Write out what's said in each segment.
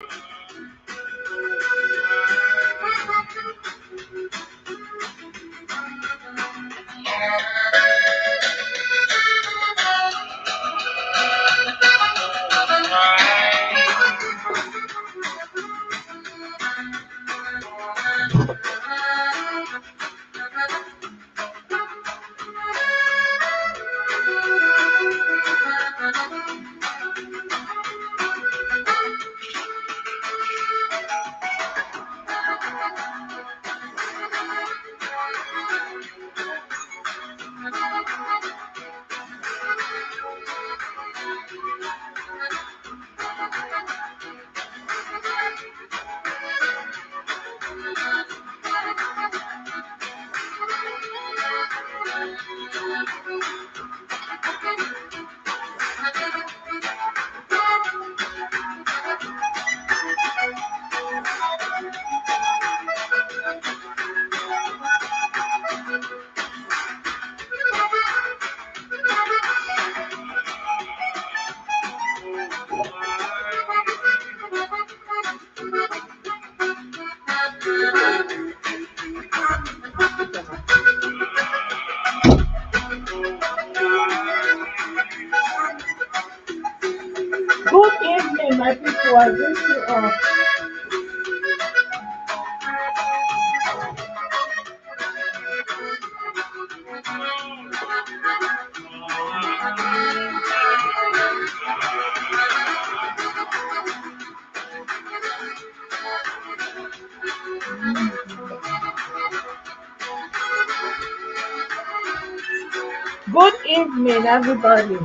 Good evening, my people. I greet you all. Good evening, everybody.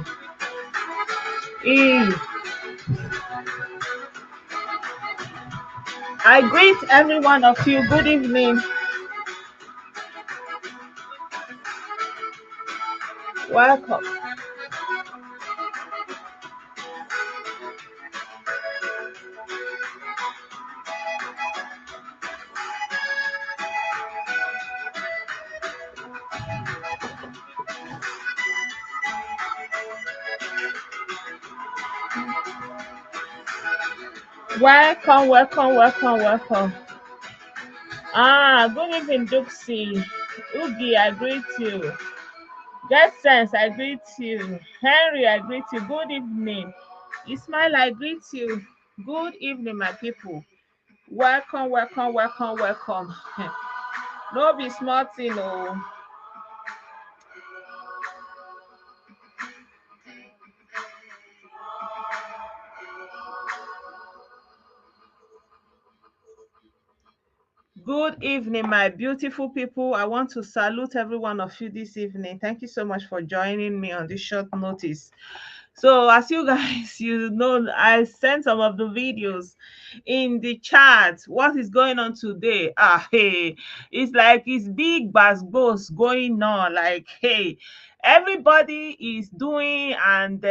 Eh, I greet every one of you. Good evening. Welcome. Welcome, welcome, welcome, welcome. Good evening, Duxie. Ugi, I greet you. Get sense, I greet you. Henry, I greet you. Good evening. Ismail, I greet you. Good evening, my people. Welcome, welcome, welcome, welcome. No be small thing, oh. Good evening, my beautiful people. I want to salute every one of you this evening. Thank you so much for joining me on this short notice. So, as you guys, you know, I sent some of the videos in the chat. What is going on today? Hey, it's like it's big bass going on. Like, hey, everybody is doing and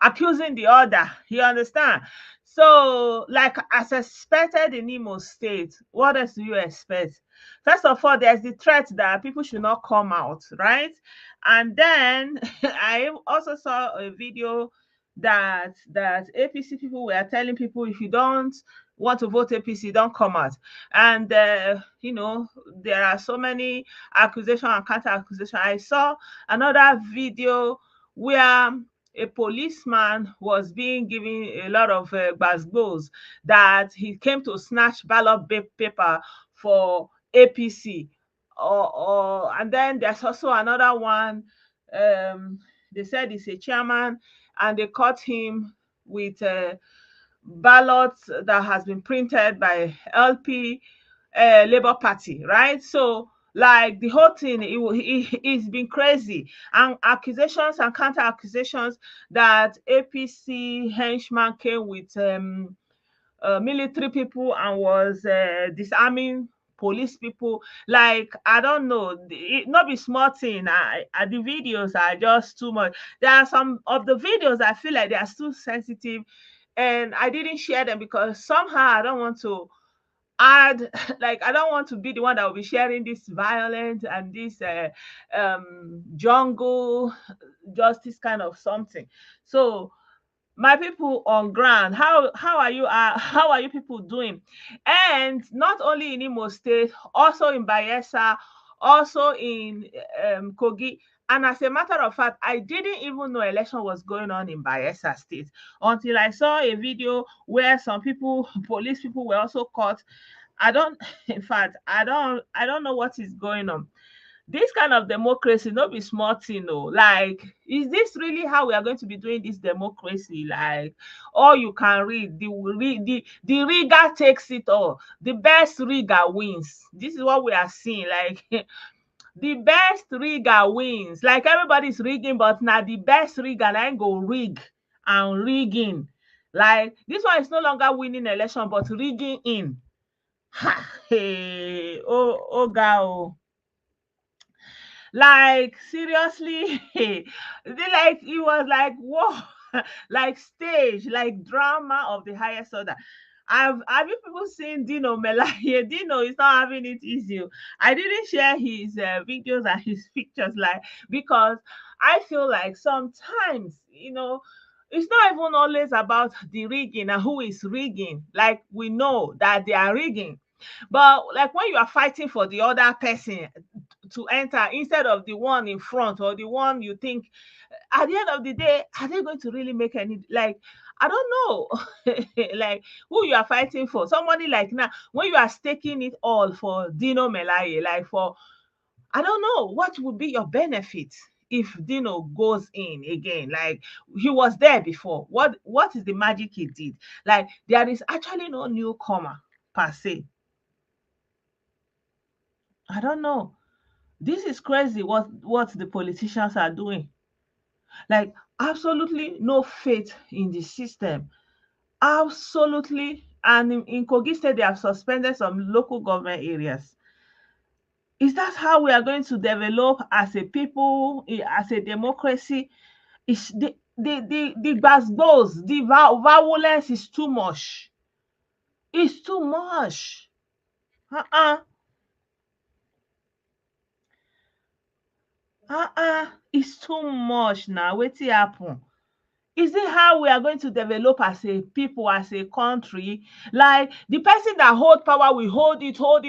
accusing the other. You understand? So, like as expected in Imo State, what else do you expect? First of all, there's the threat that people should not come out, right? And then I also saw a video that APC people were telling people if you don't want to vote APC, don't come out. And there are so many accusation and counter accusation. I saw another video where a policeman was being given a lot of gbasgbos that he came to snatch ballot paper for APC. And then there's also another one. They said he's a chairman, and they caught him with ballots that has been printed by LP Labour Party, right? So like the whole thing, it's been crazy, and accusations and counter accusations that APC henchman came with military people and was disarming police people. Like, I don't know, it not be small thing. The videos are just too much. There are some of the videos I feel like they are too sensitive, and I didn't share them because somehow I don't want to add like I don't want to be the one that will be sharing this violence and this jungle justice kind of something. So My people on ground, how are you people doing? And not only in Imo State, also in Bayelsa, also in Kogi. And as a matter of fact, I didn't even know election was going on in Bayelsa State until I saw a video where some people, police people, were also caught. I don't, in fact, I don't know what is going on. This kind of democracy no be small thing o. Like, is this really how we are going to be doing this democracy? Like, all you can read, the rigger takes it all. The best rigger wins. This is what we are seeing. Like, the best rigger wins. Like, everybody's rigging, but now the best rigger na im go rig and rigging. Like, this one is no longer winning election, but rigging in. Ha! Hey, oh, ga oh. Like, seriously, like, it was like, whoa, like stage, like drama of the highest order. Have you people seen Dino Melaye? Dino is not having it easy. I didn't share his videos and his pictures, like, because I feel like sometimes, it's not even always about the rigging and who is rigging. Like, we know that they are rigging, but like when you are fighting for the other person to enter instead of the one in front, or the one you think, at the end of the day, are they going to really make any, like, I don't know. Like, who you are fighting for? Somebody like, now when you are staking it all for Dino Melaye, like, for, I don't know what would be your benefit if Dino goes in again. Like, he was there before. What is the magic he did? Like, there is actually no newcomer per se. I don't know. This is crazy what the politicians are doing. Like, absolutely no faith in the system. Absolutely. And in Kogi State, they have suspended some local government areas. Is that how we are going to develop as a people, as a democracy? Is the gbasgbos, the violence is too much. It's too much. Uh-uh. It's too much now. Wetin happen? Is it how we are going to develop as a people, as a country? Like, the person that hold power will hold it, to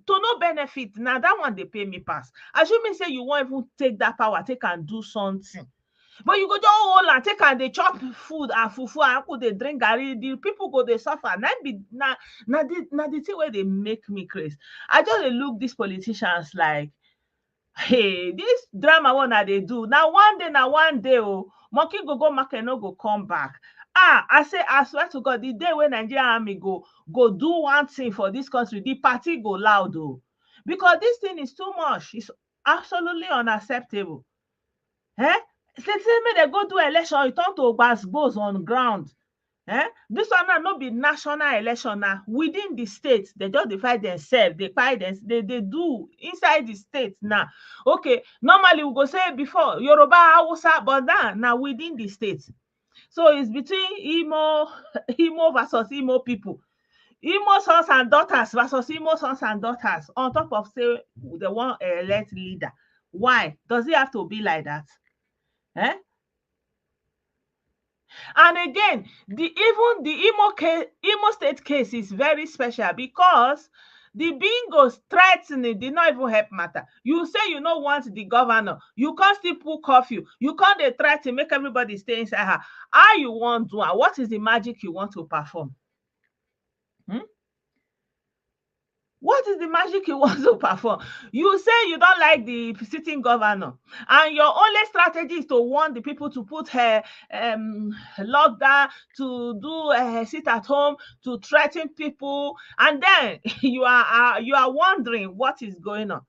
no benefit. Now that one they pay me pass. Assuming say you won't even take that power, take and do something. But you go just hold and take and they chop food and fufu and go dey drink garri. The people go they suffer. Na the thing where they make me crazy. I just dey look these politicians like, hey, this drama one that they do. Now one day, oh, monkey go market no go come back. I swear to God, the day when Nigerian army go do one thing for this country, the party go loud, oh, because this thing is too much. It's absolutely unacceptable. Eh? Say make they go do election, e turn to gbasgbos on ground. This one now no be national election na within the state. They just dey fight themselves, dey fight them, they do inside the state now. Okay, normally we go say before Yoruba, Hausa, but now within the state. So it's between Imo versus Imo people. Imo sons and daughters versus Imo sons and daughters, on top of say the one elect leader. Why does it have to be like that? Eh? And again, the Imo State case is very special because the bingos threatening did not even help matter. You say you no want the governor, you can't still put curfew, you can't dey threaten make everybody stay inside her. How you want do am? What is the magic you want to perform? What is the magic you want to perform? You say you don't like the sitting governor, and your only strategy is to warn the people to put her lockdown, to do sit at home, to threaten people, and then you are wondering what is going on.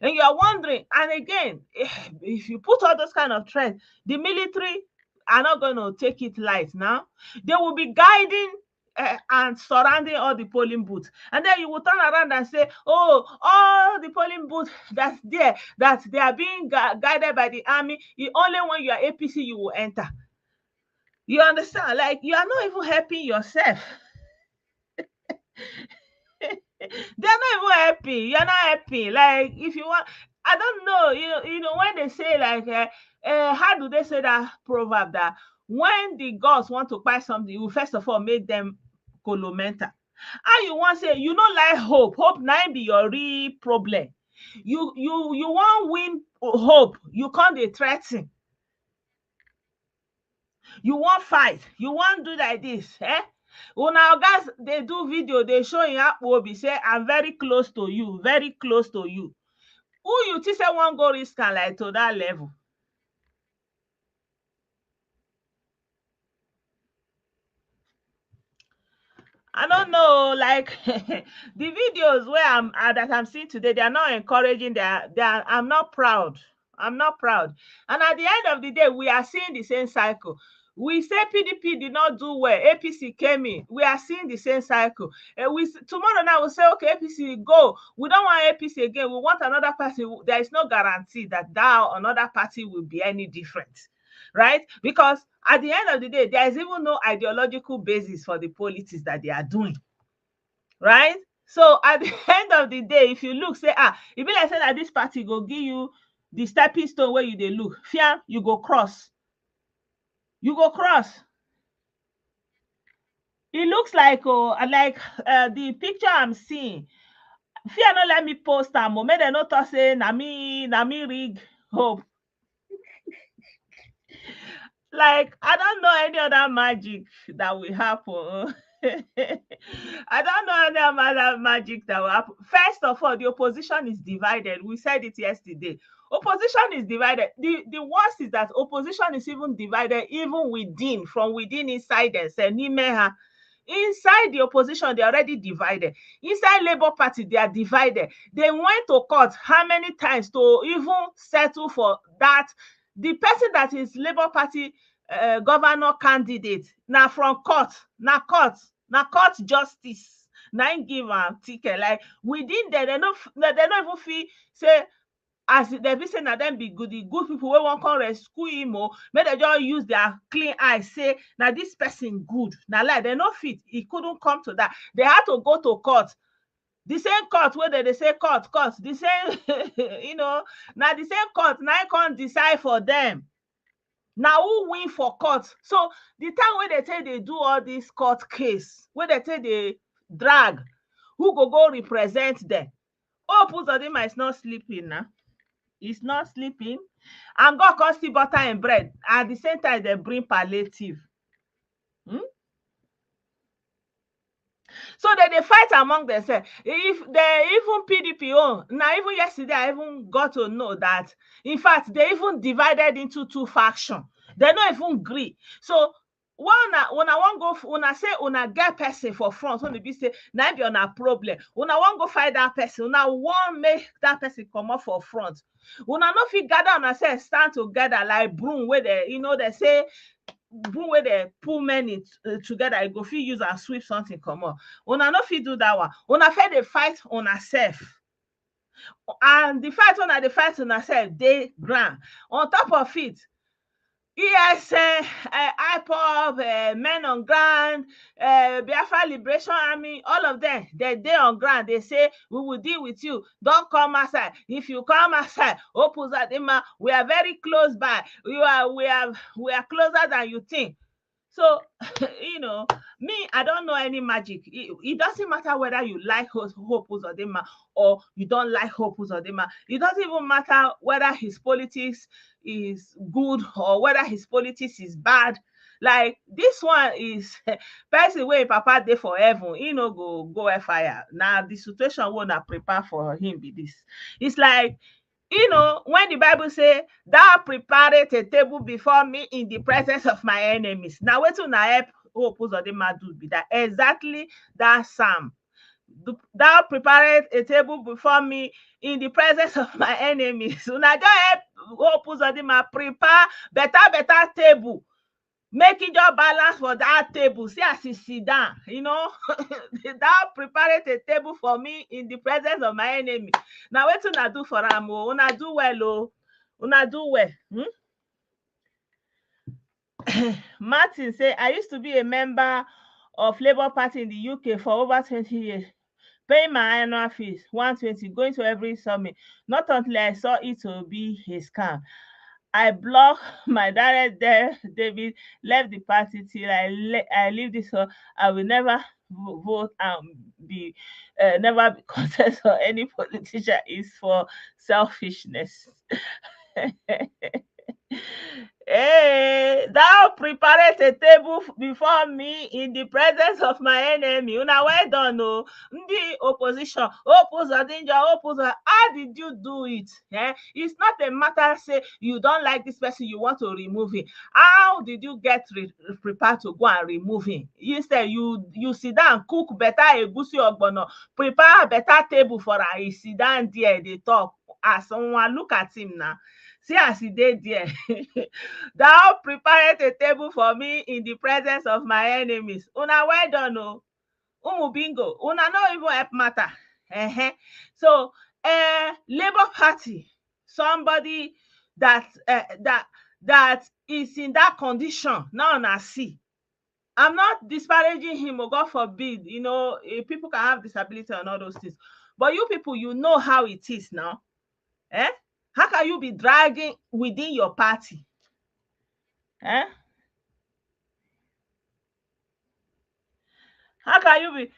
And you are wondering, and again, if you put all those kind of threats, the military are not going to take it light now. They will be guiding and surrounding all the polling booths. And then you will turn around and say, oh, all the polling booths that's there, that they are being guided by the army, only when you are APC you will enter. You understand? Like, you are not even helping yourself. They're not even happy. You're not happy. Like, if you want, I don't know. When they say like how do they say that proverb that when the gods want to buy something, you first of all make them colomenta. How you want say you don't like hope? Hope now be your real problem. You want win hope, you can't dey threaten. You want fight, you want do like this, eh? Una guys they do video, they show in Akpobi say I'm very close to you, very close to you. Who you think say wan go risk am like to that level? I don't know, like the videos where that I'm seeing today, they are not encouraging. They are. I'm not proud. I'm not proud. And at the end of the day, we are seeing the same cycle. We say PDP did not do well. APC came in. We are seeing the same cycle. Tomorrow now we'll say, okay, APC go. We don't want APC again. We want another party. There is no guarantee that another party will be any different, right? Because at the end of the day, there is even no ideological basis for the politics that they are doing, right? So at the end of the day, if you look, say, if like say that this party go give you the stepping stone where you they look, fear, you go cross. You go cross. It looks like the picture I'm seeing. Fear not let me post am, make dem no talk say na me rig hope. Like, I don't know any other magic that will happen. I don't know any other magic that will happen. First of all, the opposition is divided. We said it yesterday. Opposition is divided. The worst is that opposition is even divided, even from within inside themselves. Inside the opposition, they're already divided. Inside Labour Party, they are divided. They went to court how many times to even settle for that? The person that is Labour Party governor candidate now from court, na court justice. Na im give am ticket. Like within there, they don't even feel say as they be say na dem be good, the good people wey wan come rescue him make dem just use their clean eye say na this person good. Na lie, they no fit. E couldn't come to that. They had to go to court. The same court where they say court, the same, now the same court, now I can't decide for them. Now who win for court? So the time where they say they do all this court case, where they say they drag, who go represent them? Oh, Uzodinma is not sleeping now. It's not sleeping. And God can see butter and bread. At the same time, they bring palliative. So they fight among themselves. If they even PDP now even yesterday I even got to know that in fact they even divided into two factions. They don't even agree. So when I want go, when I say una get person for front, when be say now be on a problem. When I want go fight that person, una want make that person come up for front. Una no fit gather on say stand together like broom where they say broom where they pull men together, you go fit use and sweep something come up. Una no fit do that one. Una fit dey fight on herself. And the fight on the fight on herself, they ground. On top of it, ESN, IPOB, Men on Ground, Biafra Liberation Army, all of them, they on ground. They say, we will deal with you. Don't come outside. If you come outside, Opuzadima, we are very close by. We are closer than you think. So, me, I don't know any magic. It doesn't matter whether you like Hope Uzodinma or you don't like Hope Uzodinma. It doesn't even matter whether his politics is good or whether his politics is bad. Like this one is person wey papa dey for heaven, he no go fire. Now the situation won't prepare for him be this. It's like, when the Bible say, thou preparest a table before me in the presence of my enemies. Now, wait till now, Hope Uzodinma do be that exactly that psalm. Thou preparest a table before me in the presence of my enemies. So now, just help Hope Uzodinma prepare better table. Make it your balance for that table. See as you sit down, thou preparest a table for me in the presence of my enemy. Now, what una do for am? Una do well, una do well. Martin say, I used to be a member of Labour Party in the UK for over 20 years. Paying my annual fees, 120, going to every summit. Not until I saw it to be a scam. I block my direct David left the party till I leave this one. I will never vote and be never be contest for any politician is for selfishness. Hey, thou preparest a table before me in the presence of my enemy. Una well done, oh. The opposition, how did you do it? It's not a matter say you don't like this person, you want to remove him. How did you get prepared to go and remove him? Instead, you sit down, cook better egusi ogbono, prepare a better table for her. He sit down there, they talk. As someone look at him now. See as he did there. Thou preparest a table for me in the presence of my enemies. Una well done, oh. Umu bingo. Una no even help matter. So, Labour Party, somebody that is in that condition. Now I see. I'm not disparaging him, or God forbid, people can have disability and all those things. But you people, you know how it is now. How can you be dragging within your party? How can you be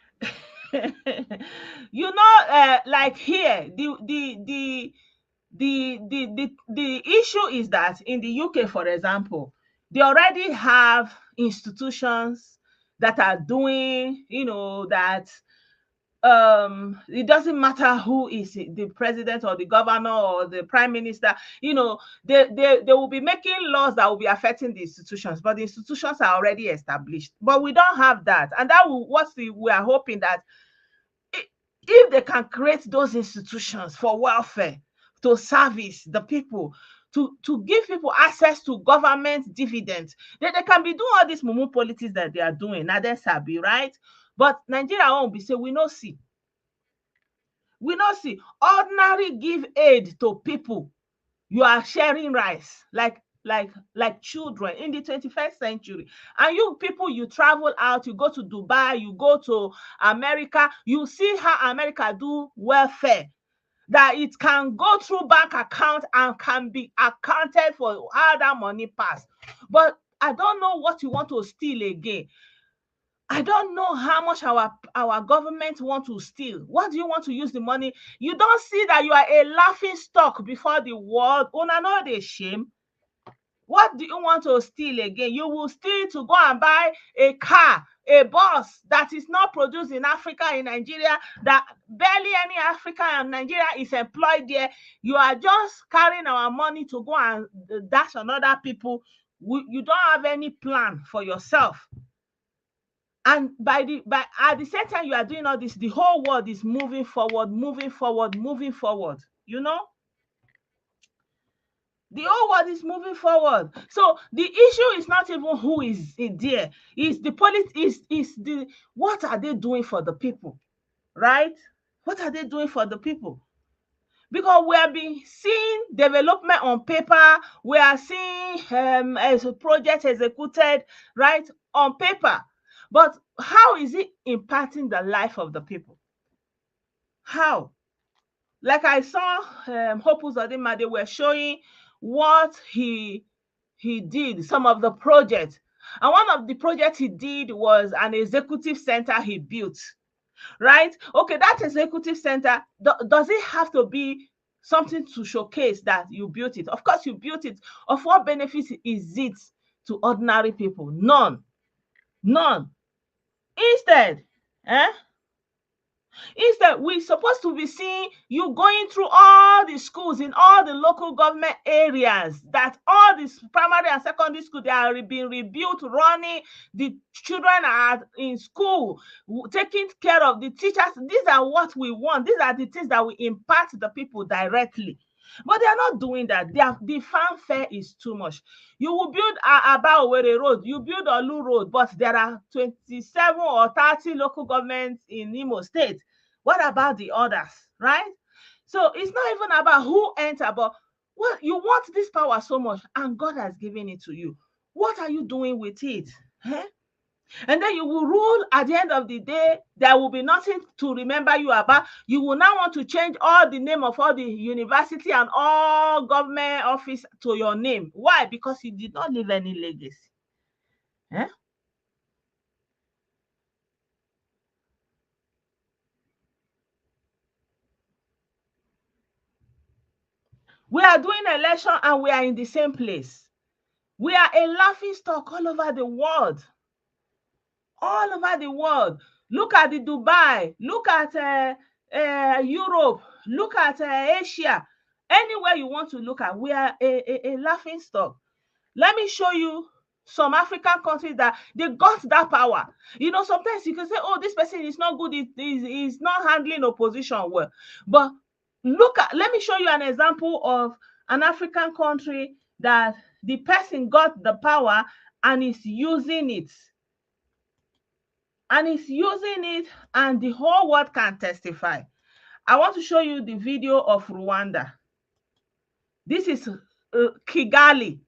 like here, the issue is that in the UK, for example, they already have institutions that are doing, that it doesn't matter who is the president or the governor or the prime minister, they will be making laws that will be affecting the institutions, but the institutions are already established. But we don't have that, and that will we are hoping that if they can create those institutions for welfare, to service the people, to give people access to government dividends, then they can be doing all these mumu politics that they are doing. Now that's sabi, right? But Nigeria won't be say we no see. We no see. Ordinary give aid to people. You are sharing rice like children in the 21st century. And you people, you travel out, you go to Dubai, you go to America, you see how America do welfare, that it can go through bank account and can be accounted for how that money pass. But I don't know what you want to steal again. I don't know how much our government want to steal. What do you want to use the money? You don't see that you are a laughing stock before the world. Una know the shame. What do you want to steal again? You will steal to go and buy a car, a bus that is not produced in Africa, in Nigeria, that barely any Africa and Nigeria is employed there. You are just carrying our money to go and dash on other people. You don't have any plan for yourself. And at the same time you are doing all this, the whole world is moving forward. The whole world is moving forward. So the issue is not even who is there. It's the what are they doing for the people, right? What are they doing for the people? Because we have been seeing development on paper. We are seeing as a project executed, right, on paper. But how is it impacting the life of the people? How? Like I saw Hope Uzodinma, they were showing what he did, some of the projects. And one of the projects he did was an executive center he built, right? Okay, that executive center, does it have to be something to showcase that you built it? Of course you built it. Of what benefit is it to ordinary people? None. Instead, we're supposed to be seeing you going through all the schools in all the local government areas, that all these primary and secondary schools, they are being rebuilt, running, the children are in school, taking care of the teachers. These are what we want. These are the things that will impact the people directly. But they are not doing that. The fanfare is too much. You will build Aba-Owerri Road, you build Olu Road, but there are 27 or 30 local governments in Imo State. What about the others, right? So it's not even about who enter, but what you want this power so much, and God has given it to you. What are you doing with it? And then you will rule. At the end of the day, there will be nothing to remember you about. You will now want to change all the name of all the university and all government office to your name. Why? Because you did not leave any legacy. Eh? We are doing election and we are in the same place. We are a laughing stock all over the world. All over the world. Look at the Dubai. Look at Europe. Look at Asia. Anywhere you want to look at, we are a laughing stock. Let me show you some African countries that they got that power. You know, sometimes you can say, oh, this person is not good, he's not handling opposition well. But let me show you an example of an African country that the person got the power and is using it. And is using it, and the whole world can testify. I want to show you the video of Rwanda. This is Kigali.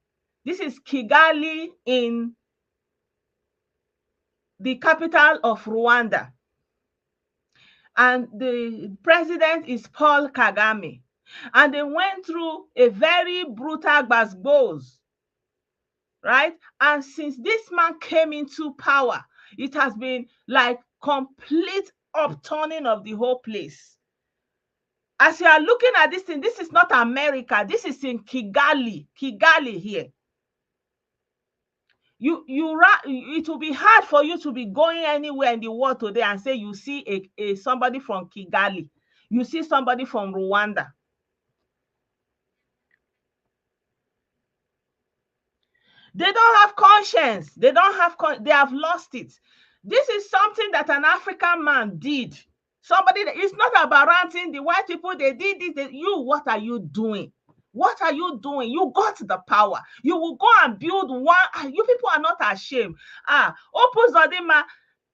This is Kigali in the capital of Rwanda. And the president is Paul Kagame. And they went through a very brutal gbasgbos, right? And since this man came into power, it has been like complete upturning of the whole place. As you are looking at this thing, this is not America. This is in Kigali here. It will be hard for you to be going anywhere in the world today and say you see somebody from Kigali, you see somebody from Rwanda. They don't have conscience. They have lost it. This is something that an African man did. Somebody that it's not about ranting. The white people, they did this. What are you doing? What are you doing? You got the power. You will go and build one. You people are not ashamed. Opus Zodima,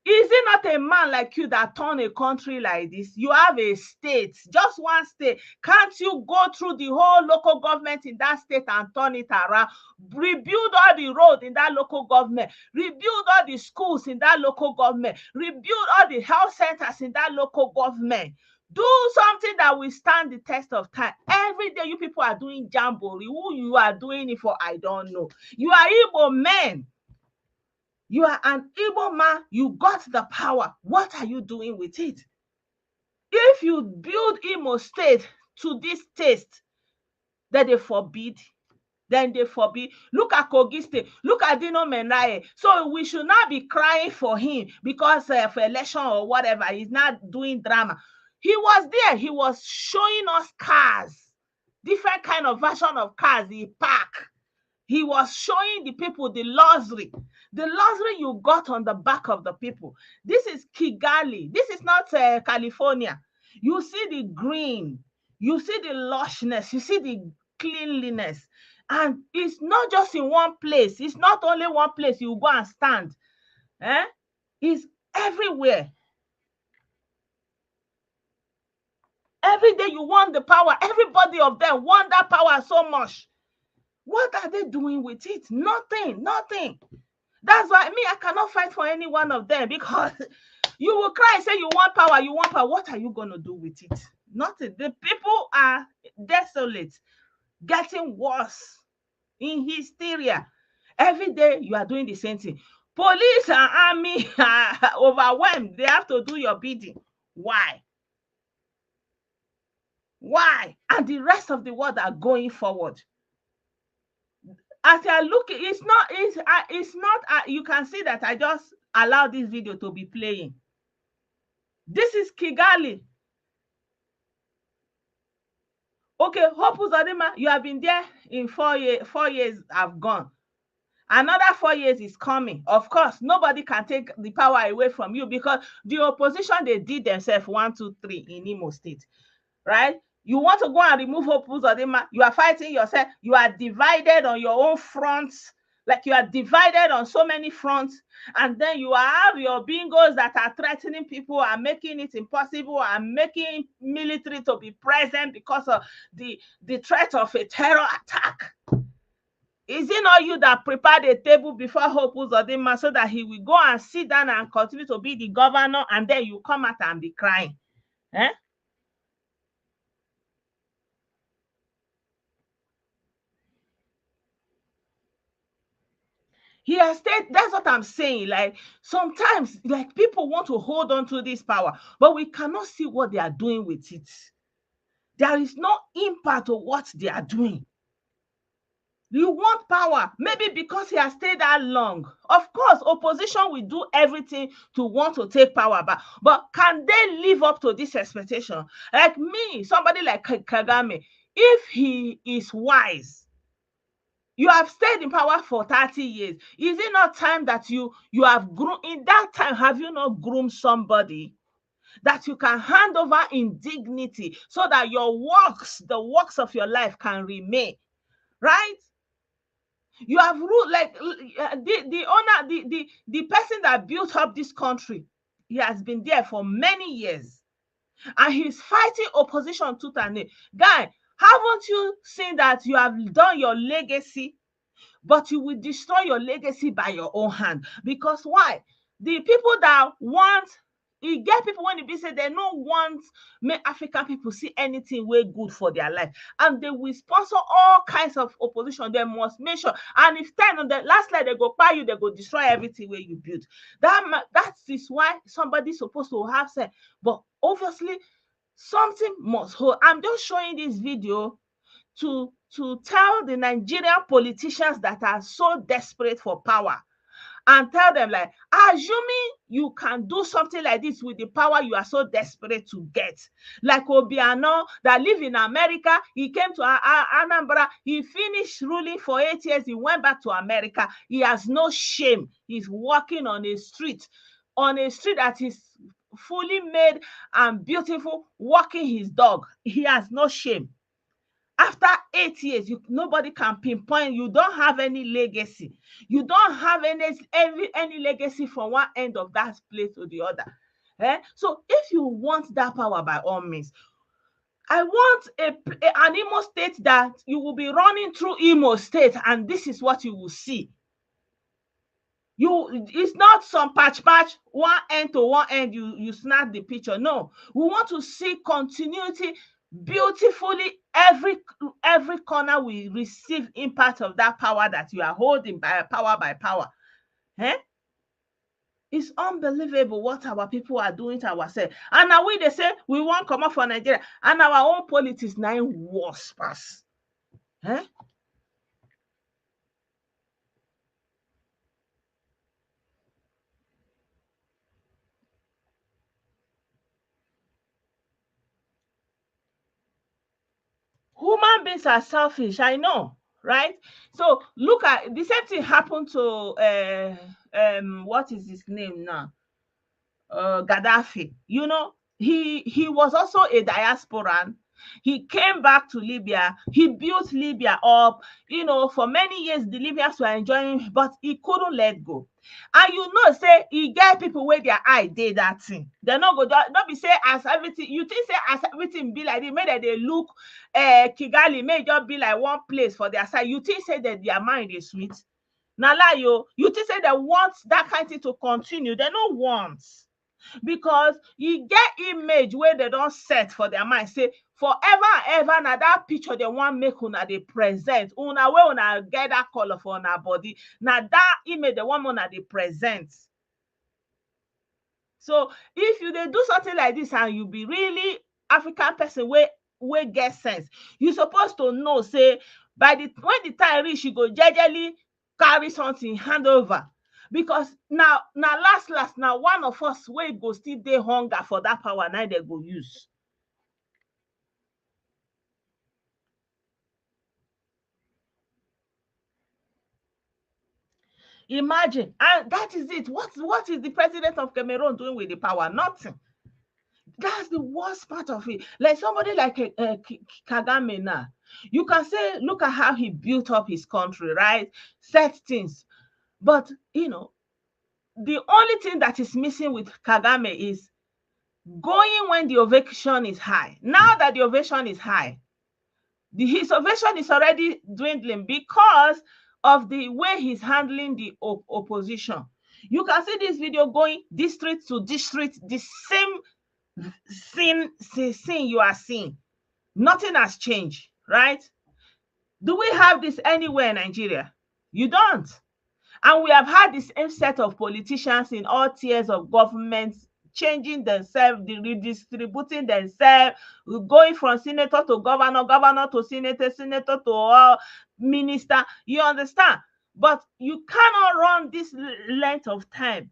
is it not a man like you that turn a country like this? You have a state, just one state. Can't you go through the whole local government in that state and turn it around? Rebuild all the roads in that local government. Rebuild all the schools in that local government. Rebuild all the health centers in that local government. Do something that will stand the test of time. Every day you people are doing jamboree. Who you are doing it for, I don't know. You are Igbo men. You are an Igbo man. You got the power. What are you doing with it? If you build Imo State to this taste, then they forbid. Look at Kogi State. Look at Dino Menaye. So we should not be crying for him because of election or whatever. He's not doing drama. He was there. He was showing us cars, different kind of version of cars he parked. He was showing the people the luxury you got on the back of the people. This is Kigali. This is not California. You see the green. You see the lushness. You see the cleanliness. And it's not just in one place. It's not only one place you go and stand. It's everywhere. Every day you want the power. Everybody of them want that power so much. What are they doing with it? Nothing. That's why I cannot fight for any one of them, because you will cry, say you want power. What are you going to do with it? Nothing. The people are desolate, getting worse in hysteria. Every day you are doing the same thing. Police and army are overwhelmed. They have to do your bidding. Why? And the rest of the world are going forward. As I look, it's not. You can see that I just allowed this video to be playing. This is Kigali. Okay, Hope Uzodinma, you have been there in 4 years. 4 years have gone. Another 4 years is coming. Of course, nobody can take the power away from you, because the opposition, they did themselves 1, 2, 3 in Imo State, right? You want to go and remove Hope Uzodinma, you are fighting yourself. You are divided on your own fronts. Like you are divided on so many fronts, and then you have your bingos that are threatening people and making it impossible and making military to be present because of the threat of a terror attack. Is it not you that prepared a table before Hope Uzodinma so that he will go and sit down and continue to be the governor, and then you come out and be crying? Eh? He has stayed. That's what I'm saying. Like, sometimes, like, people want to hold on to this power, but we cannot see what they are doing with it. There is no impact of what they are doing. You want power, maybe because he has stayed that long. Of course, opposition will do everything to want to take power back, but can they live up to this expectation? Like me, somebody like Kagame, if he is wise, you have stayed in power for 30 years. Is it not time that you have grown? In that time, have you not groomed somebody that you can hand over in dignity so that your works, the works of your life, can remain? Right? You have ruled like the owner, the person that built up this country. He has been there for many years, and he's fighting opposition tooth and nail. Guy, haven't you seen that you have done your legacy, but you will destroy your legacy by your own hand? Because why? The people that want, e get people when e be say they no want make African people see anything wey good for their life, and they will sponsor all kinds of opposition. They must make sure, and if 10 on the last slide, they go buy you, they go destroy everything wey you build. That is why somebody supposed to have said, but obviously something must hold. I'm just showing this video to tell the Nigerian politicians that are so desperate for power, and tell them, like, assuming you can do something like this with the power you are so desperate to get. Like Obiano that live in America, he came to Anambra, he finished ruling for 8 years, he went back to America. He has no shame. He's walking on a street that is fully made and beautiful, walking his dog. He has no shame. After 8 years, nobody can pinpoint. You don't have any legacy. You don't have any legacy from one end of that place to the other. So if you want that power, by all means, I want an Imo state that you will be running through Imo state, and this is what you will see. It's not some patch one end to one end, you snap the picture. No, we want to see continuity beautifully. Every corner will receive impact of that power that you are holding by power. It's unbelievable what our people are doing to ourselves. And now they say we want come up for Nigeria, and our own politics now worse pass. Human beings are selfish, I know, right? So look at the same thing happened to what is his name now? Gaddafi. He was also a diasporan. He came back to Libya. He built Libya up. For many years, the Libyans were enjoying, but he couldn't let go. And say he get people where their eye did that thing. They not be say as everything. You think say as everything be like, they made that they look Kigali may just be like one place for their side. You think say that their mind is sweet. Now lie you think say they want that kind of thing to continue. They don't want. Because you get image where they don't set for their mind, say forever and ever. Now that picture they want make una they present una where una get that color for una body. Now that image they want una they present. So if you they do something like this and you be really African person where get sense, you supposed to know say when the time reach, you go jejely carry something hand over. Because now last now one of us wey go still dey hunger for that power, now they go use. Imagine, and that is it. What is the president of Cameroon doing with the power? Nothing. That's the worst part of it. Like somebody like Kagame now, you can say, look at how he built up his country, right? Set things. But the only thing that is missing with Kagame is going when the ovation is high. Now that the ovation is high, his ovation is already dwindling because of the way he's handling the opposition. You can see this video going district to district, the same scene you are seeing. Nothing has changed, right? Do we have this anywhere in Nigeria? You don't. And we have had the same set of politicians in all tiers of government changing themselves, redistributing themselves, going from senator to governor, governor to senator, senator to minister. You understand? But you cannot run this length of time.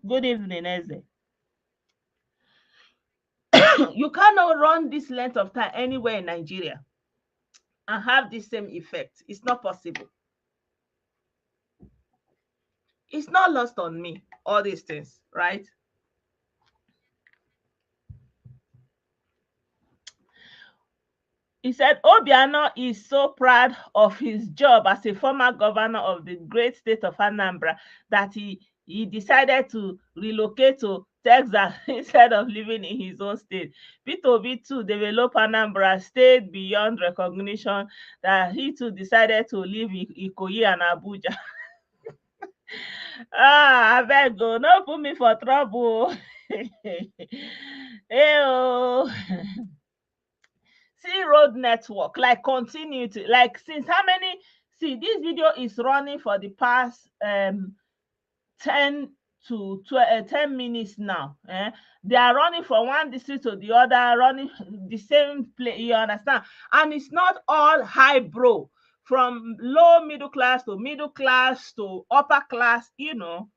Good evening, Eze. You cannot run this length of time anywhere in Nigeria and have the same effect. It's not possible. It's not lost on me, all these things, right? He said Obiano is so proud of his job as a former governor of the great state of Anambra that he decided to relocate to Texas instead of living in his own state. Peter Obi too developed Anambra State beyond recognition that he too decided to live in Ikoyi and Abuja. Abeg o, no put me for trouble. Hey, see road network, like continuity, like since how many, see this video is running for the past 10 to 10 minutes now. They are running from one district to the other, running the same place, you understand? And it's not all high bro, from low middle class to upper class, you know.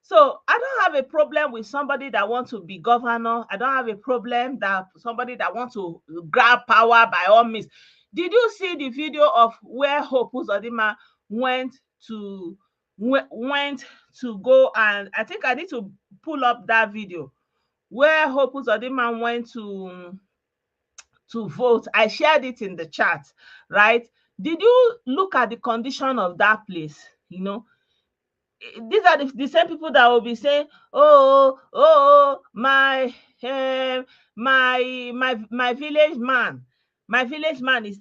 So I don't have a problem with somebody that wants to be governor. I don't have a problem that somebody that wants to grab power by all means. Did you see the video of where Hope Uzodinma went to go, and I think I need to pull up that video where Hope Uzodinma went to vote. I shared it in the chat, right? Did you look at the condition of that place? You know, these are the same people that will be saying, my village man, is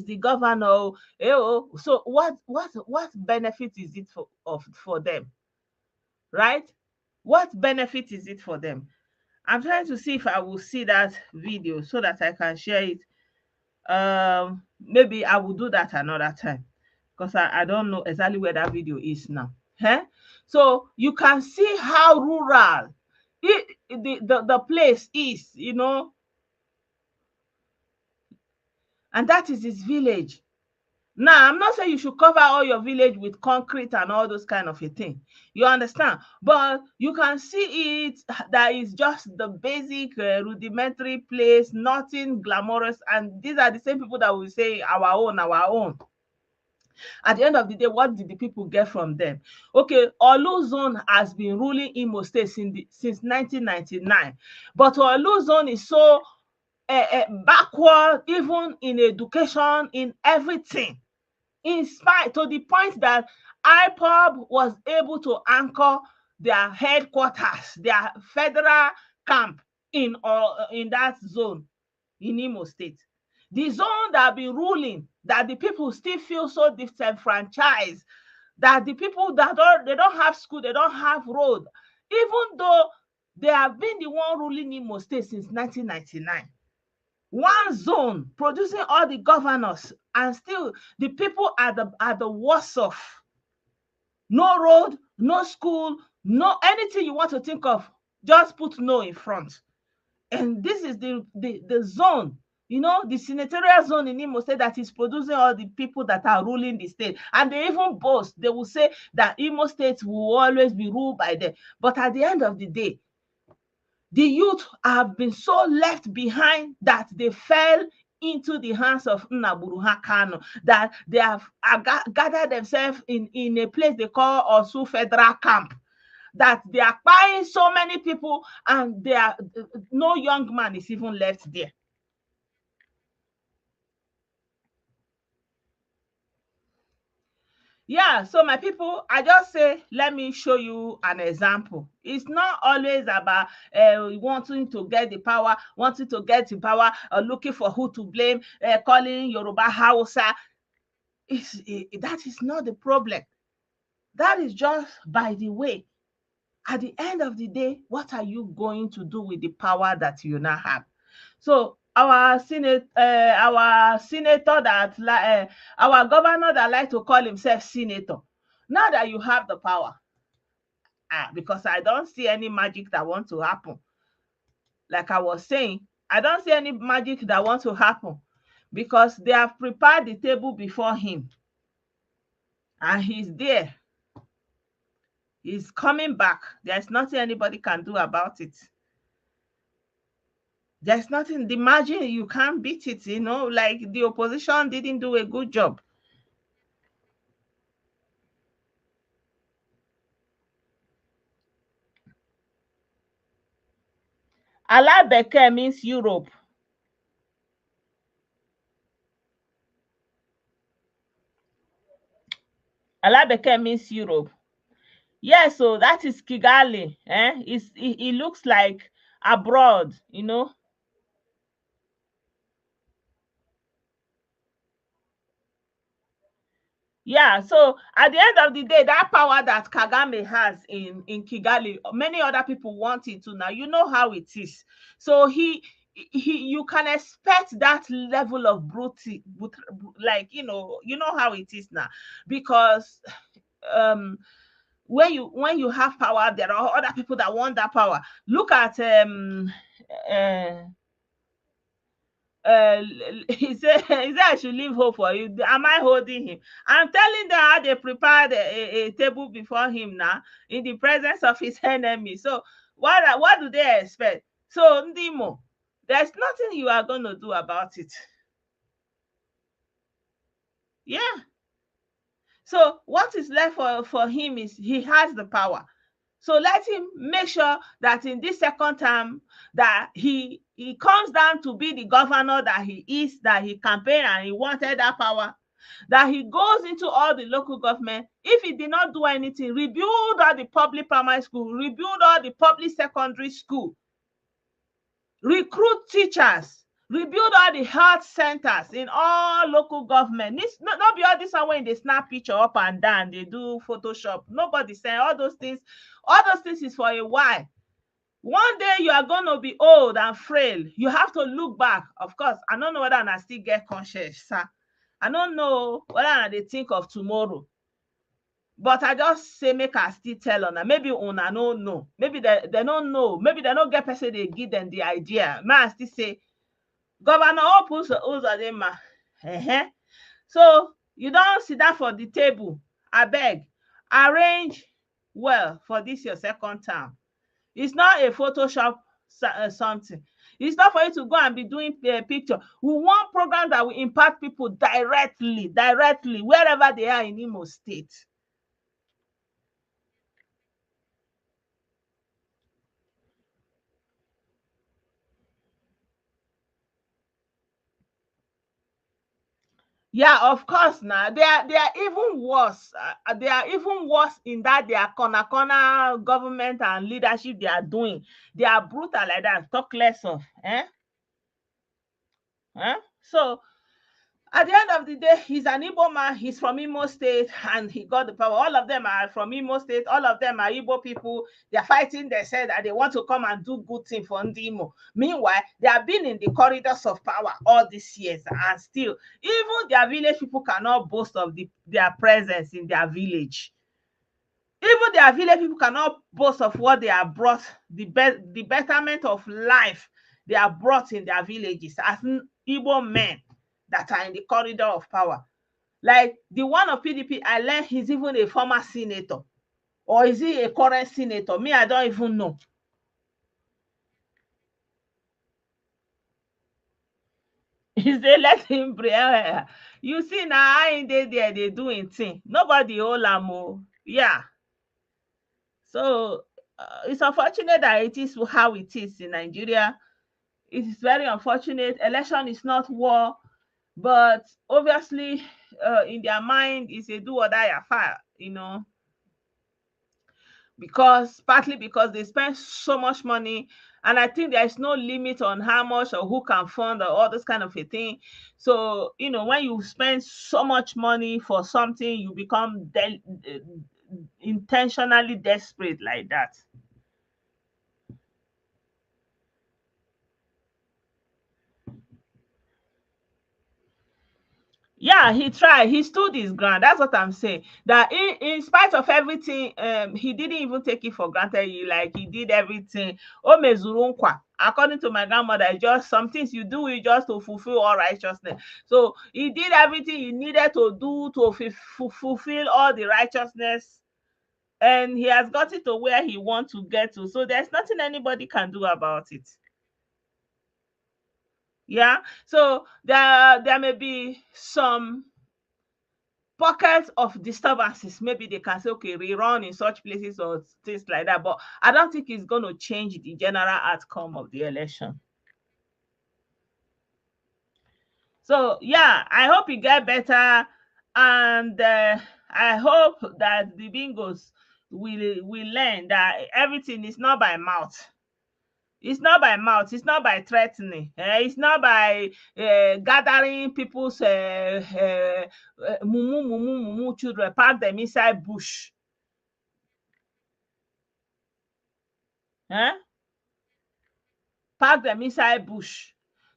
the governor. So what benefit is it for them, right? What benefit is it for them? I'm trying to see if I will see that video so that I can share it. Maybe I will do that another time, because I don't know exactly where that video is now. So you can see how rural the place is, you know, and that is his village. Now, I'm not saying you should cover all your village with concrete and all those kind of a thing. You understand? But you can see it that is just the basic rudimentary place, nothing glamorous. And these are the same people that will say our own, our own. At the end of the day, what did the people get from them? Okay, Olu Zone has been ruling Imo State since 1999. But Olu Zone is so backward, even in education, in everything. In spite, to the point that IPOB was able to anchor their headquarters, their federal camp in that zone in Imo State. The zone that have been ruling, that the people still feel so disenfranchised, that the people that they don't have school, they don't have road, even though they have been the one ruling Imo State since 1999. One zone producing all the governors, and still the people are the worst off. No road, no school, no anything you want to think of, just put no in front. And this is the zone, you know, the senatorial zone in Imo State that is producing all the people that are ruling the state. And they even boast, they will say that Imo State will always be ruled by them. But at the end of the day, the youth have been so left behind that they fell into the hands of Nnaburuha Kanu, that they have gathered themselves in a place they call Osu Federal Camp, that they are buying so many people, and no young man is even left there. Yeah, so my people, I just say, let me show you an example. It's not always about wanting to get the power, wanting to get the power, looking for who to blame, calling Yoruba Hausa. That is not the problem. That is just by the way. At the end of the day, what are you going to do with the power that you now have? So our senator our governor that like to call himself senator. Now that you have the power, because I don't see any magic that want to happen. Like I was saying, I don't see any magic that want to happen because they have prepared the table before him, and he's there. He's coming back. There's nothing anybody can do about it. There's nothing, the margin, you can't beat it, like the opposition didn't do a good job. Alabeke means Europe. Alabeke means Europe. Yes, so that is Kigali. It looks like abroad. Yeah, so at the end of the day, that power that Kagame has in Kigali, many other people want it too now. You know how it is. So you can expect that level of brutality, like you know how it is now, because um when you have power, there are other people that want that power. Look at uh he said I should leave hope for you. Am I holding him? I'm telling them how they prepared a table before him now in the presence of his enemy. So what do they expect? So Ndimo, there's nothing you are going to do about it. Yeah. So what is left for him is he has the power. So let him make sure that in this second term that he comes down to be the governor that he is, that he campaigned and he wanted that power, that he goes into all the local government. If he did not do anything, rebuild all the public primary school, rebuild all the public secondary school, recruit teachers, rebuild all the health centers in all local government. This not be all this one when they snap picture up and down, they do Photoshop. Nobody saying all those things. All those things is for a while. One day you are going to be old and frail. You have to look back. Of course, I don't know whether I still get conscious, sir. I don't know whether they think of tomorrow. But I just say make I still tell una. Maybe una no know. Maybe they don't know. Maybe they don't get person they give them the idea. May I still say, Governor Opus Uzodinma. So you don't sit down for the table. I beg, arrange well for this your second term. It's not a Photoshop something. It's not for you to go and be doing a picture. We want programs that will impact people directly, wherever they are in Imo State. Yeah, of course. Now they are even worse. They are even worse in that they are corner government and leadership they are doing. They are brutal like that. Talk less of. So at the end of the day, he's an Igbo man. He's from Imo State, and he got the power. All of them are from Imo State. All of them are Igbo people. They are fighting. They said that they want to come and do good thing for Ndimo. Meanwhile, they have been in the corridors of power all these years, and still, even their village people cannot boast of their presence in their village. Even their village people cannot boast of what they have brought, the betterment of life they have brought in their villages as Igbo men that are in the corridor of power. Like the one of PDP, I learned he's even a former senator. Or is he a current senator? Me, I don't even know. Is they let him bring? You see now, I ain't there, they doing thing. Nobody hold am. Yeah. So it's unfortunate that it is how it is in Nigeria. It is very unfortunate. Election is not war. But obviously, in their mind, it's a do or die affair, because partly because they spend so much money, and I think there is no limit on how much or who can fund or all this kind of a thing. So when you spend so much money for something, you become intentionally desperate like that. Yeah, he tried. He stood his ground. That's what I'm saying. That in spite of everything, he didn't even take it for granted. He did everything. O mezuru nkwa. According to my grandmother, it's just some things you do it just to fulfill all righteousness. So he did everything he needed to do to fulfill all the righteousness, and he has got it to where he wants to get to. So there's nothing anybody can do about it. Yeah. So there may be some pockets of disturbances. Maybe they can say, okay, rerun in such places or things like that. But I don't think it's going to change the general outcome of the election. So yeah, I hope it get better, and I hope that the bingos will learn that everything is not by mouth. It's not by mouth. It's not by threatening. It's not by gathering people's mumu mumu mumu children, pack them inside bush. Eh? Pack them inside bush.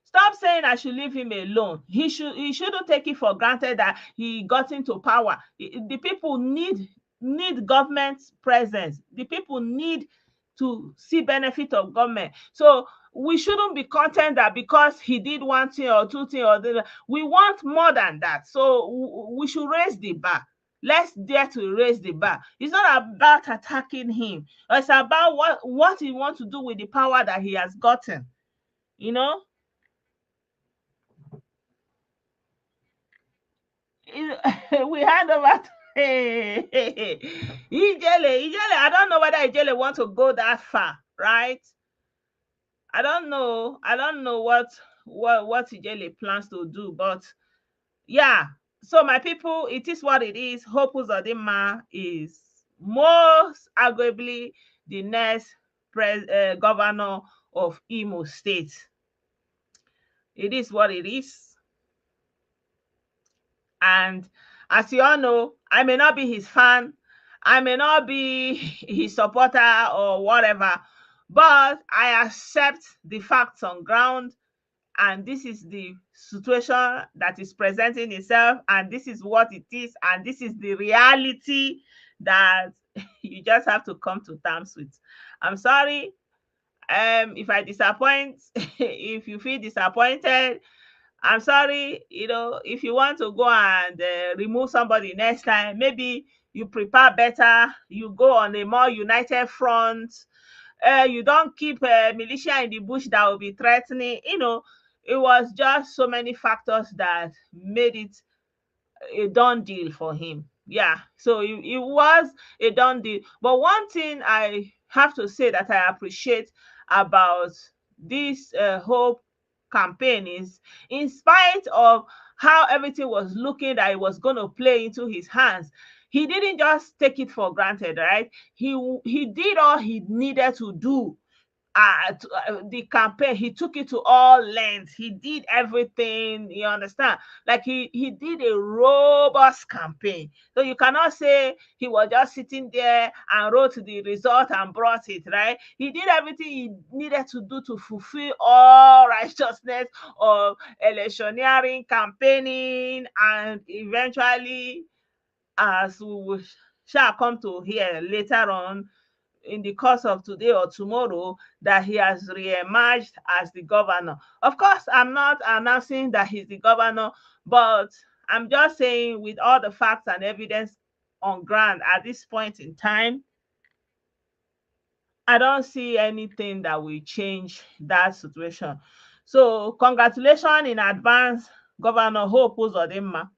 Stop saying I should leave him alone. He shouldn't take it for granted that he got into power. The people need government presence. The people need to see benefit of government. So we shouldn't be content that because he did one thing or two things or the we want more than that. So we should raise the bar. Let's dare to raise the bar. It's not about attacking him. It's about what he wants to do with the power that he has gotten. You know, we hand over to Ijele. Ijele, I don't know whether Ijele want to go that far, right? I don't know what Ijele plans to do, but yeah. So my people, it is what it is. Hope Uzodinma is most arguably the next governor of Imo State. It is what it is. And as you all know, I may not be his fan, I may not be his supporter or whatever, but I accept the facts on ground. And this is the situation that is presenting itself, and this is what it is, and this is the reality that you just have to come to terms with. I'm sorry if I disappoint. If you feel disappointed, I'm sorry, if you want to go and remove somebody next time, maybe you prepare better, you go on a more united front, you don't keep militia in the bush that will be threatening. It was just so many factors that made it a done deal for him. Yeah, so it was a done deal. But one thing I have to say that I appreciate about this whole campaign is, in spite of how everything was looking that it was going to play into his hands, he didn't just take it for granted, right? He did all he needed to do. The campaign, he took it to all lengths. He did everything, you understand, like he did a robust campaign. So you cannot say he was just sitting there and wrote the result and brought it, right? He did everything he needed to do to fulfill all righteousness of electioneering, campaigning, and eventually, as we will shall come to hear later on in the course of today or tomorrow, that he has re-emerged as the governor. Of course, I'm not announcing that he's the governor, but I'm just saying, with all the facts and evidence on ground at this point in time, I don't see anything that will change that situation. So congratulations in advance, Governor Hope Uzodinma.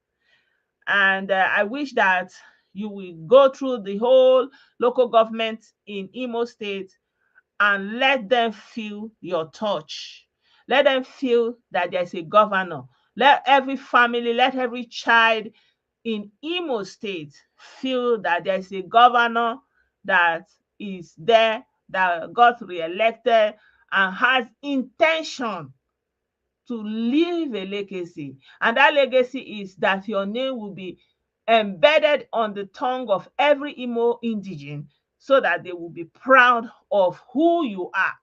And I wish that you will go through the whole local government in Imo State and let them feel your touch. Let them feel that there's a governor. Let every family, let every child in Imo State feel that there's a governor that is there, that got re-elected and has intention to leave a legacy. And that legacy is that your name will be embedded on the tongue of every Imo indigene so that they will be proud of who you are.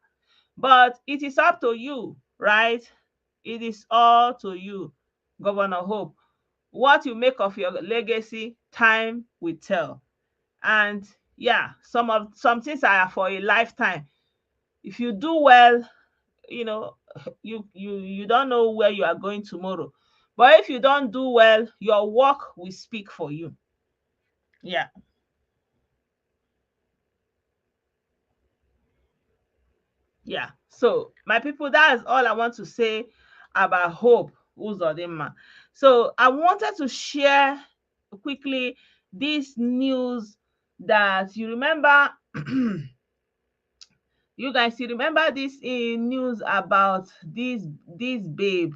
But it is up to you, right? It is all to you, Governor Hope. What you make of your legacy, time will tell. And yeah, some things are for a lifetime. If you do well, you know, you don't know where you are going tomorrow. But if you don't do well, your work will speak for you. Yeah. Yeah. So my people, that is all I want to say about Hope Uzodinma. So I wanted to share quickly this news that you remember. You guys, you remember this news about this babe.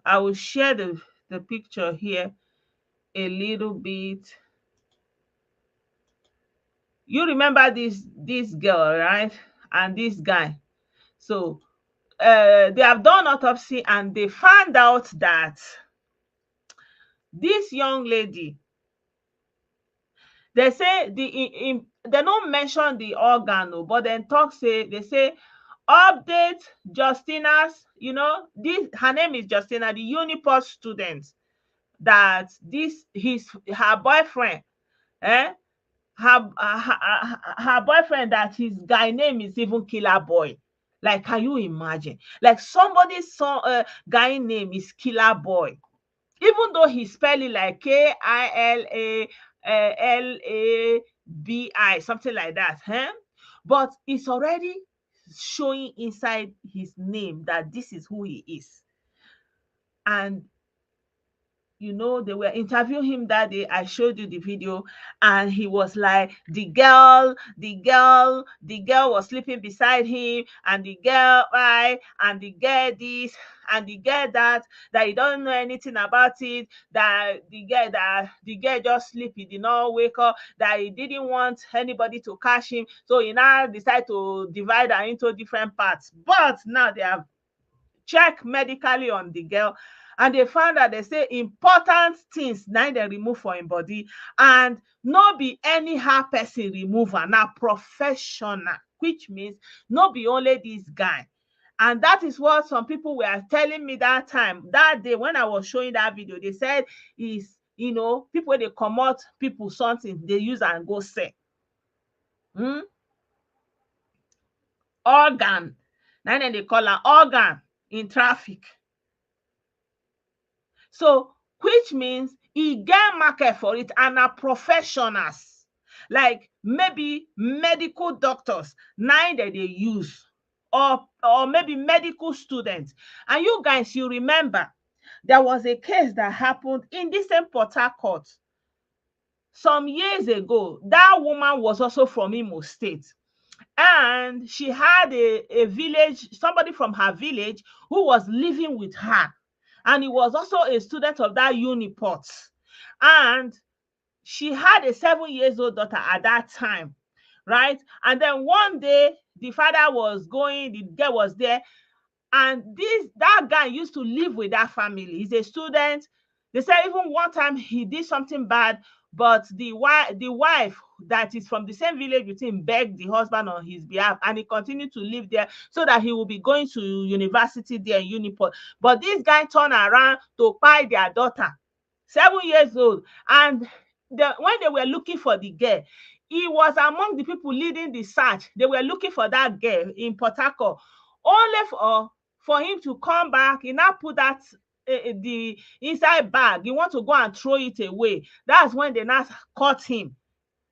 I will share the picture here a little bit. You remember this girl, right? And this guy. So they have done autopsy and they found out that this young lady, they say they don't mention the organ, but then they say update Justina's, this her name is Justina, the Uniport student, that her boyfriend, eh her boyfriend, that his guy name is even Killer Boy. Like, can you imagine? Like, somebody's guy name is Killer Boy, even though he spell it like Kilabi, something like that, but it's already showing inside his name that this is who he is. And they were interviewing him that day. I showed you the video, and he was like, the girl was sleeping beside him, and the girl, right, and the girl this, and the girl that he don't know anything about it, that the girl just sleep, he did not wake up, that he didn't want anybody to catch him, so he now decided to divide her into different parts. But now they have checked medically on the girl, and they found that they say important things now they remove for him body, and no be anyhow person remove am, na professional, which means no be only this guy. And that is what some people were telling me that day when I was showing that video. They said is people, they comot people something, they use and go sell organ, na dem dey call am organ in traffic. So, which means e get market for it, and na professionals, like maybe medical doctors, na dem dey use, or maybe medical students. And you guys, you remember there was a case that happened in this same Port Harcourt some years ago. That woman was also from Imo State, and she had a village, somebody from her village who was living with her, and he was also a student of that Uniport. And she had a 7-year-old daughter at that time, right? And then one day the father was going, the girl was there, and that guy used to live with that family. He's a student. They say even one time he did something bad, but the wife that is from the same village with him begged the husband on his behalf, and he continued to live there so that he will be going to university there in Uniport. But this guy turned around to buy their daughter, 7 years old. And when they were looking for the girl, he was among the people leading the search. They were looking for that girl in Port Harcourt. Only for him to come back, he now put that the inside bag. He want to go and throw it away. That's when they now caught him.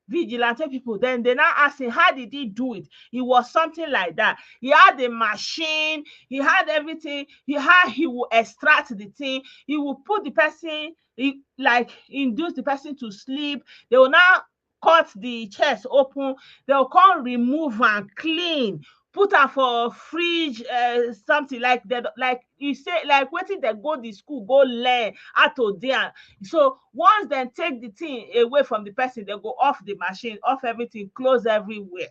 Vigilante people, then they now asked him, how did he do it? It was something like that. He had the machine, he had everything. He will extract the thing, he will put the person, induce the person to sleep. They will now cut the chest open, they'll come remove and clean, put her for fridge, something like that, like you say, like wetin they go the school go learn how to dey. So once they take the thing away from the person, they go off the machine, off everything, close everywhere.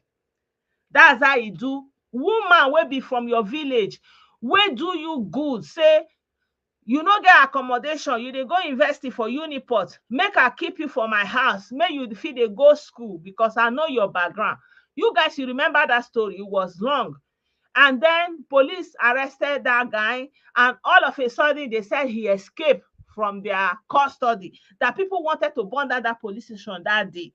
That's how you do. Woman wey be from your village, wey do you good, say you no get accommodation, you dey go university for Uniport, make I keep you for my house, make you fit dey go school because I know your background. You guys, you remember that story? It was long. And then police arrested that guy, and all of a sudden they said he escaped from their custody, that people wanted to burn down that police station that day.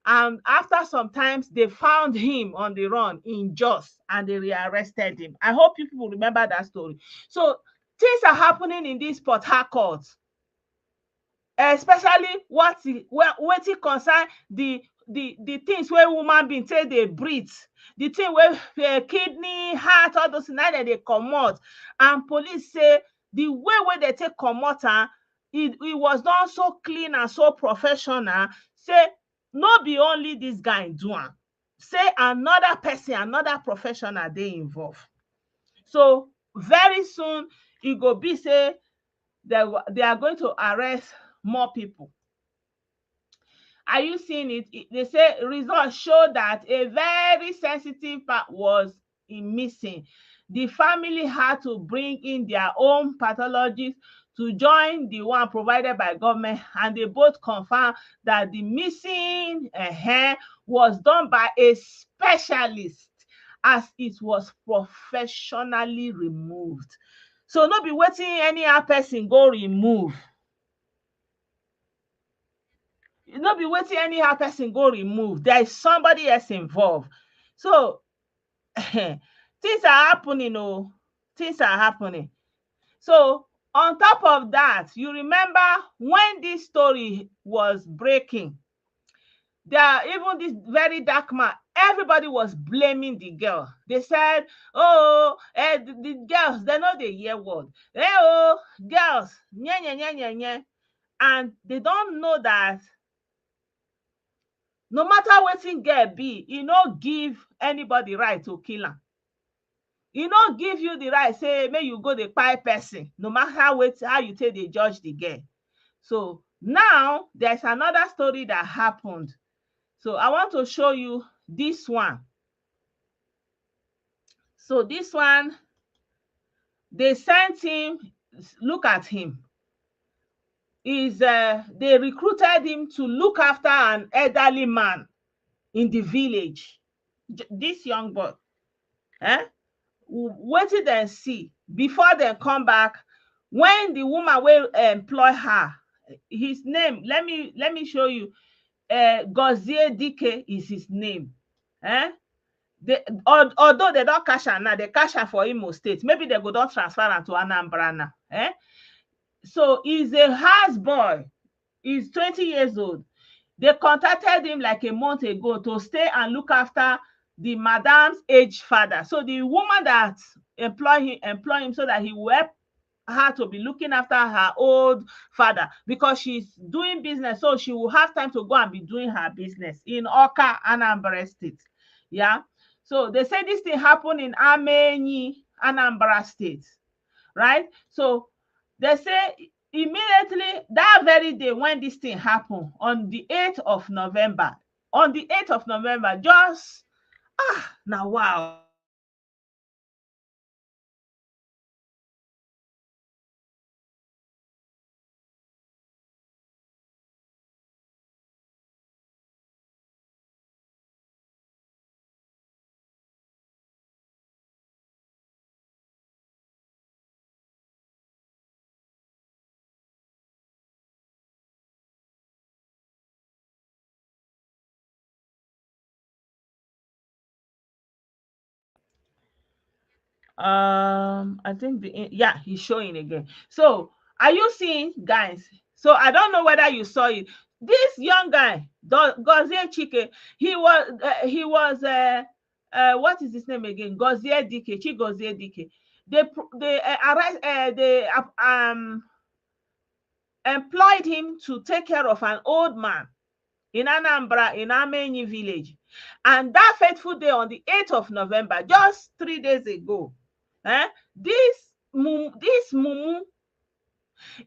And after some times, they found him on the run in Jos and they rearrested him. I hope you people remember that story. So things are happening in this Port Harcourt, especially wetin concern the things where woman being take dey breathe, the thing where kidney, heart, all those things na dem dey comot. And police say the way they take comot am, it was done so clean and so professional. Say no be only this guy do am, say another person, another professional dey involved. So very soon e go be say they are going to arrest more people. Are you seeing it? They say results show that a very sensitive part was missing. The family had to bring in their own pathologist to join the one provided by government, and they both confirmed that the missing hair was done by a specialist, as it was professionally removed. So no be wetin anyhow person go remove. No be wetin anyhow person go remove. There is somebody else involved. So things are happening. Oh, things are happening. So on top of that, you remember when this story was breaking, there, even this very dark man, everybody was blaming the girl. They said, oh, the girls, they know they hear word. Oh, girls, nye, nye, nye, nye, nye. And they don't know that no matter wetin girl be, e no give anybody right to kill am. E no give you the right say make you go dey kpai person, no matter how you take dey judge the girl. So now there's another story that happened. So I want to show you this one. So this one, they sent him, look at him. They recruited him to look after an elderly man in the village. This young boy, wetin dem see before dem come back, when the woman wey employ her, his name, let me show you. Gozie Dike is his name. Although they don't cash am now, they cash am for Imo State. Maybe they go don transfer am to Anambra now. So he's a house boy. He's 20 years old. They contacted him like a month ago to stay and look after the madam's aged father. So the woman that employ him so that he will help her to be looking after her old father, because she's doing business, so she will have time to go and be doing her business in Awka, Anambra State. Yeah. So they say this thing happened in Amenyi, Anambra State, right? So they say immediately that very day when this thing happened, on the 8th of November, just now, wow. I think he's showing again. So are you seeing, guys? So I don't know whether you saw it. This young guy, Gozie Chike, he was what is his name again? Gozie Dike, Chigozie Dike. They employed him to take care of an old man in Anambra, in Amenyi village. And that fateful day on the 8th of November, just 3 days ago, this mumu,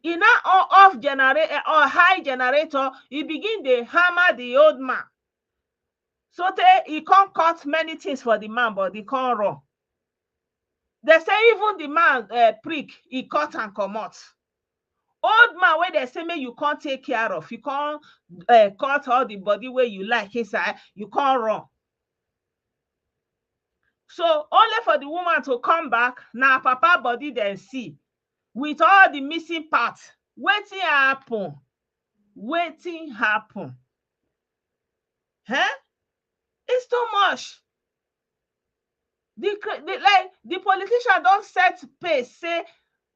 in an off generator or high generator, he begin to hammer the old man. So he can't cut many things for the man, but he can't run. They say even the man prick, he cut and come out. Old man where they say, you can't take care of, you can't cut all the body where you like inside, you can't run. So only for the woman to come back, now papa body then see, with all the missing parts. Wetin happen? Wetin happen? It's too much. The politician don't set pace, say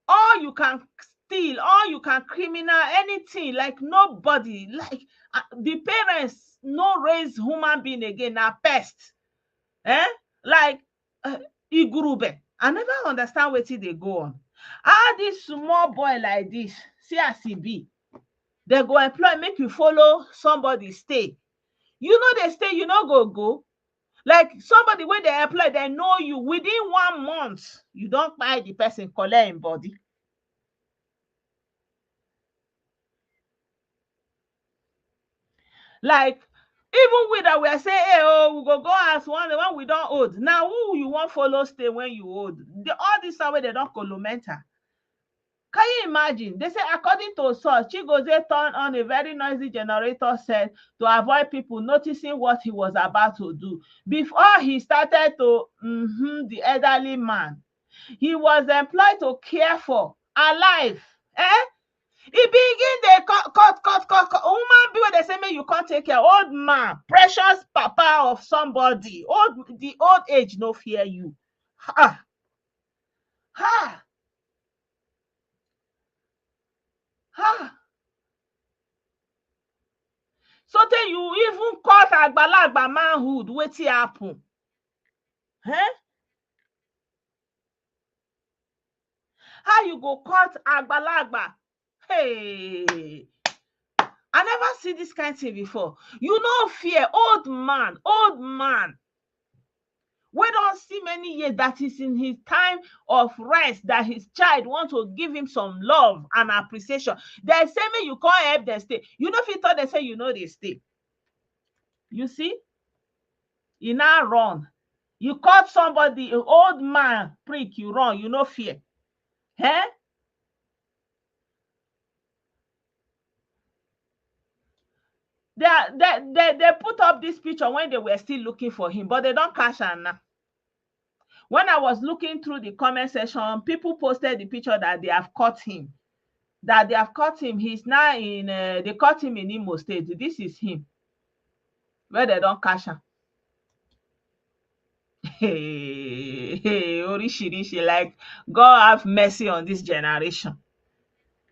all you can steal, all you can criminal, anything, like nobody, like the parents no raise human being again, na pest. Like igurube. I never understand wetin dey go on. How this small boy like this, see as e be, they go employ make you follow somebody stay. You know they stay, you no go. Like somebody wey they employ, they know you within 1 month, you don't buy the person, collect him body. Like even we that we are saying, hey, oh, we go as one we don't hold. Now who you want follow stay when you hold? All this way they don't colomenta. Can you imagine? They say according to source, Chigozie turned on a very noisy generator set to avoid people noticing what he was about to do. Before he started to the elderly man, he was employed to care for alive. He begin the cut. Woman be where they say, you can't take care. Old man, precious papa of somebody. The old age no fear you. Ha. So then you even cut agbalagba manhood, wetin happen? How you go cut agbalagba? Hey, I never see this kind of thing before. You no fear, old man. We don't see many years that is in his time of rest, that his child want to give him some love and appreciation. They say me you can't help them stay. You know if you thought they say you know they stay. You see? You now run. You caught somebody, an old man, prick, you run, you no fear. They put up this picture when they were still looking for him, but they don't catch him now. When I was looking through the comment section, people posted the picture that they have caught him. He's now in, they caught him in Imo State. This is him. Where they don't catch him. Hey, Orishi, like, God have mercy on this generation.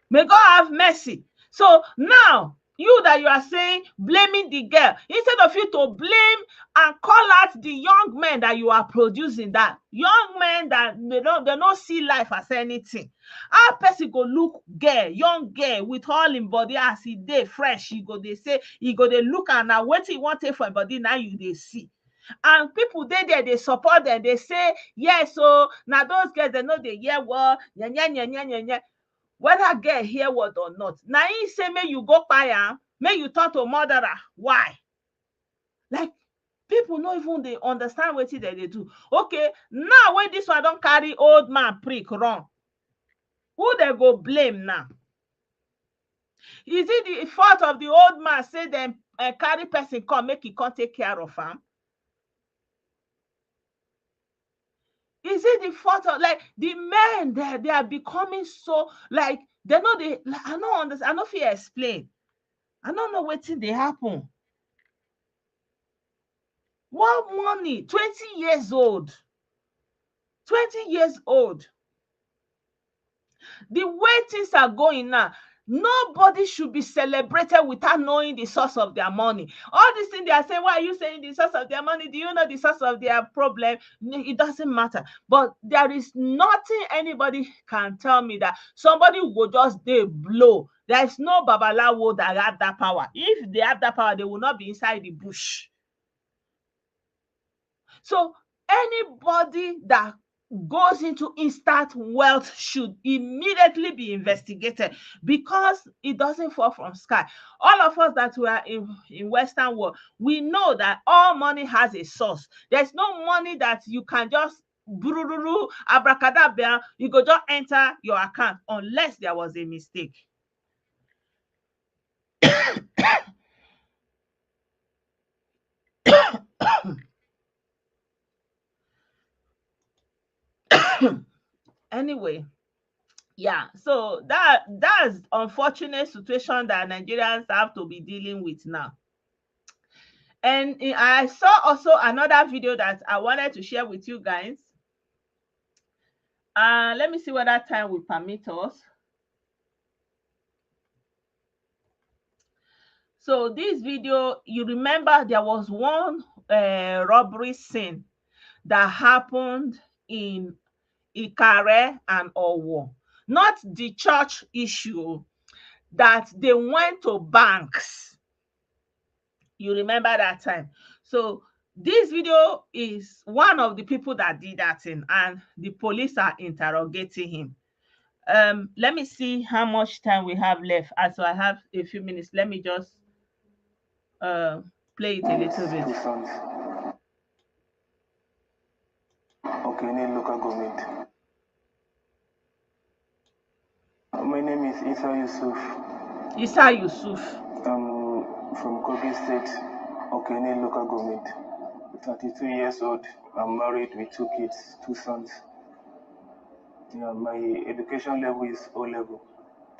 May God have mercy. So now, you that you are saying, blaming the girl, instead of you to blame and call out the young men that you are producing, that young men that they don't see life as anything. How person go look girl, young girl with all in body as he dey fresh, he go they say, he go they look and now what he want for body, now you they see. And people there, they support them. They say, yes, so now those girls, they know they hear what, whether girl hear word or not. Now he say, may you go buy am, may you turn to murderer. Why? Like, people no even they understand what they do. Okay, now when this one don't carry old man prick wrong, who they go blame now? Is it the fault of the old man say them carry person come make he can't take care of him? Is it the fault of, like, the men that they are becoming so, like, they know they, like, I don't understand, I don't feel explain. I don't know what thing they happen. What money? 20 years old. 20 years old. The way things are going now, Nobody should be celebrated without knowing the source of their money. All these things they are saying, why are you saying the source of their money? Do you know the source of their problem? It doesn't matter. But there is nothing anybody can tell me that somebody will just blow. There is no babalawo that have that power. If they have that power, they will not be inside the bush. So anybody that goes into instant wealth should immediately be investigated, because it doesn't fall from sky. All of us that we are in Western world, we know that all money has a source. There's no money that you can just bururu abracadabra, you go just enter your account unless there was a mistake. Anyway, yeah, so that's unfortunate situation that Nigerians have to be dealing with now. And I saw also another video that I wanted to share with you guys. Let me see whether time will permit us. So this video, you remember there was one robbery scene that happened in Ikare and Owo. Not the church issue, that they went to banks. You remember that time? So this video is one of the people that did that thing, and the police are interrogating him. Let me see how much time we have left. So I have a few minutes. Let me just play it a little bit. Okay, in local government. My name is Isa Yusuf. Isa Yusuf. I'm from Kogi State, Okene local government. 32 years old. I'm married with 2 kids, 2 sons. Yeah, my education level is O level,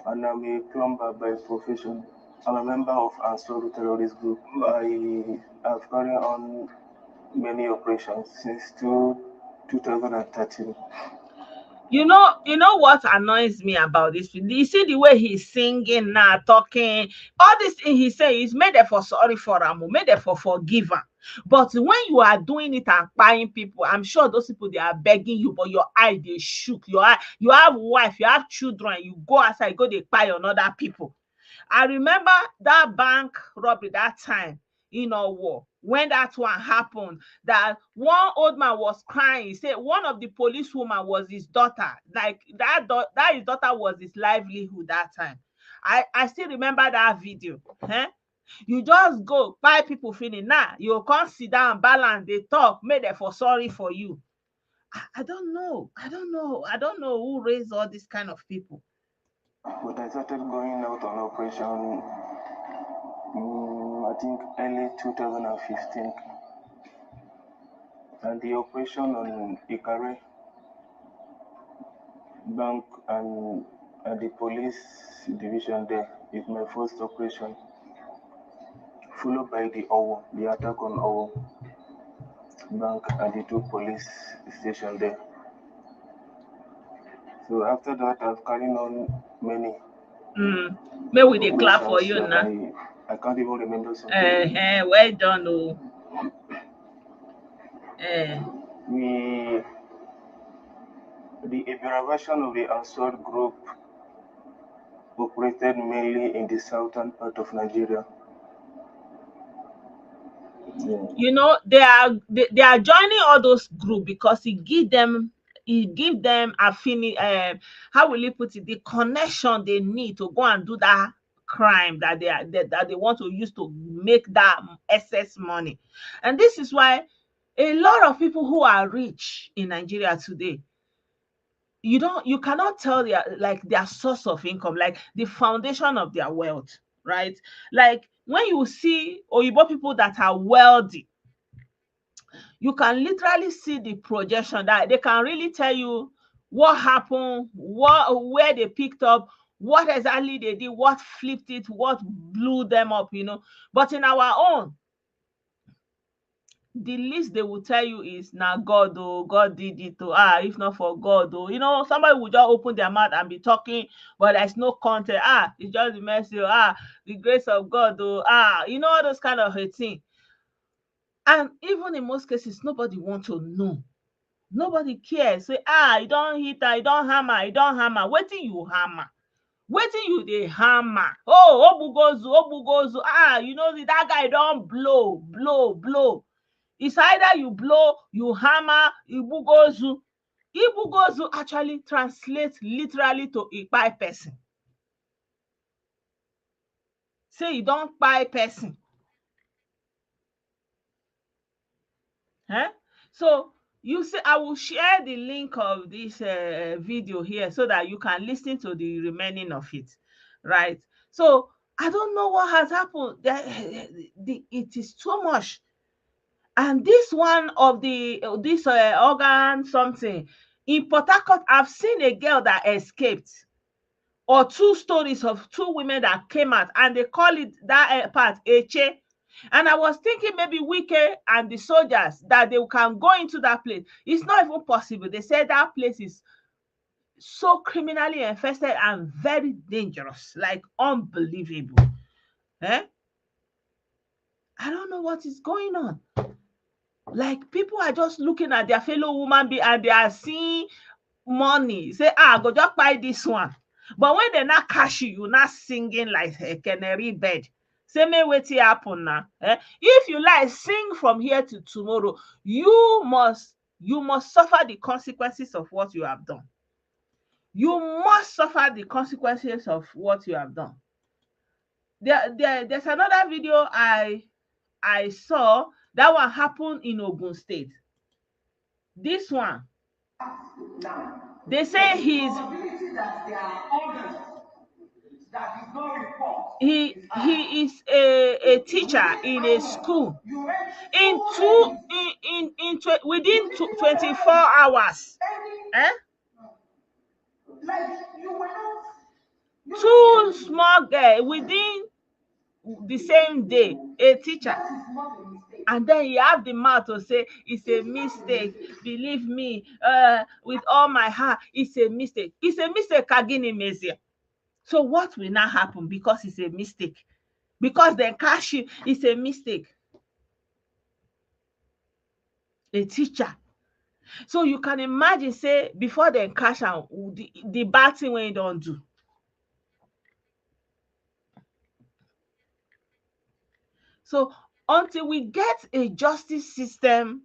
and I'm a plumber by profession. I'm a member of Ansoro terrorist group. I have carried on many operations since 2013. You know what annoys me about this? You see the way he's singing now, talking, all this thing he say is made for sorry for him, made for forgiver. But when you are doing it and buying people, I'm sure those people, they are begging you, but your eye they shook. Your eye, you have wife, you have children, you go outside, go they buy on other people. I remember that bank robbery that time in Owo, when that one happened, that one old man was crying. He said one of the policewoman was his daughter. Like that his daughter was his livelihood that time. I still remember that video. You just go buy people feeling now. You come sit down, balance, they talk, make them for sorry for you. I don't know who raised all these kind of people. But I started going out on operation, I think early 2015. And the operation on Ikare Bank and the police division there is my first operation, followed by the attack on Owo Bank and the 2 police stations there. So after that, I've carried on many. Maybe they clap for you now. I can't even remember something. Well done. The Ibera version of the Ansar group operated mainly in the southern part of Nigeria. Yeah. You know, they are joining all those groups because it give them affinity. How will you put it? The connection they need to go and do that crime that they want to use to make that excess money. And this is why a lot of people who are rich in Nigeria today, you cannot tell their source of income, like the foundation of their wealth, right? Like when you see Oyibo people that are wealthy, you can literally see the projection, that they can really tell you what happened, where they picked up, what exactly they did, what flipped it, what blew them up, But in our own, the least they will tell you is, now God, oh, God did it, oh, if not for God, oh, somebody will just open their mouth and be talking, but there's no content. It's just the mercy, the grace of God, oh, all those kind of a thing. And even in most cases, nobody want to know. Nobody cares. Say, you don't hit, you don't hammer, you don't hammer. Wetin you hammer? Wetin you dey hammer? Obugozu. That guy don blow. It's either you blow, you hammer, Ibugozu. Ibugozu actually translates literally to Ikpai person. Say you don kpai person. So you see, I will share the link of this video here so that you can listen to the remaining of it, right? So I don't know what has happened. It is too much. And this one of this organ something in Port Harcourt, I've seen a girl that escaped, or two stories of two women that came out, and they call it that part Eche. And I was thinking maybe Wike and the soldiers, that they can go into that place. It's not even possible. They said that place is so criminally infested and very dangerous, like unbelievable. I don't know what is going on. Like, people are just looking at their fellow woman being and they are seeing money. Say, go just buy this one. But when they not cash you not singing like a canary bird. Say, me wetin happen now. If you like sing from here to tomorrow, you must suffer the consequences of what you have done. You must suffer the consequences of what you have done. There's another video I saw. That one happened in Ogun State. This one, they say he is a teacher in a school. Within 24 hours, two small girls within the same day, a teacher. And then you have the mouth to say it's a mistake. Believe me, with all my heart, it's a mistake. It's a mistake, Kagini Mesia. So what will now happen because it's a mistake? Because they cash you, it's a mistake. A teacher. So you can imagine, say, before they cash out, the bad thing when you don't do. So until we get a justice system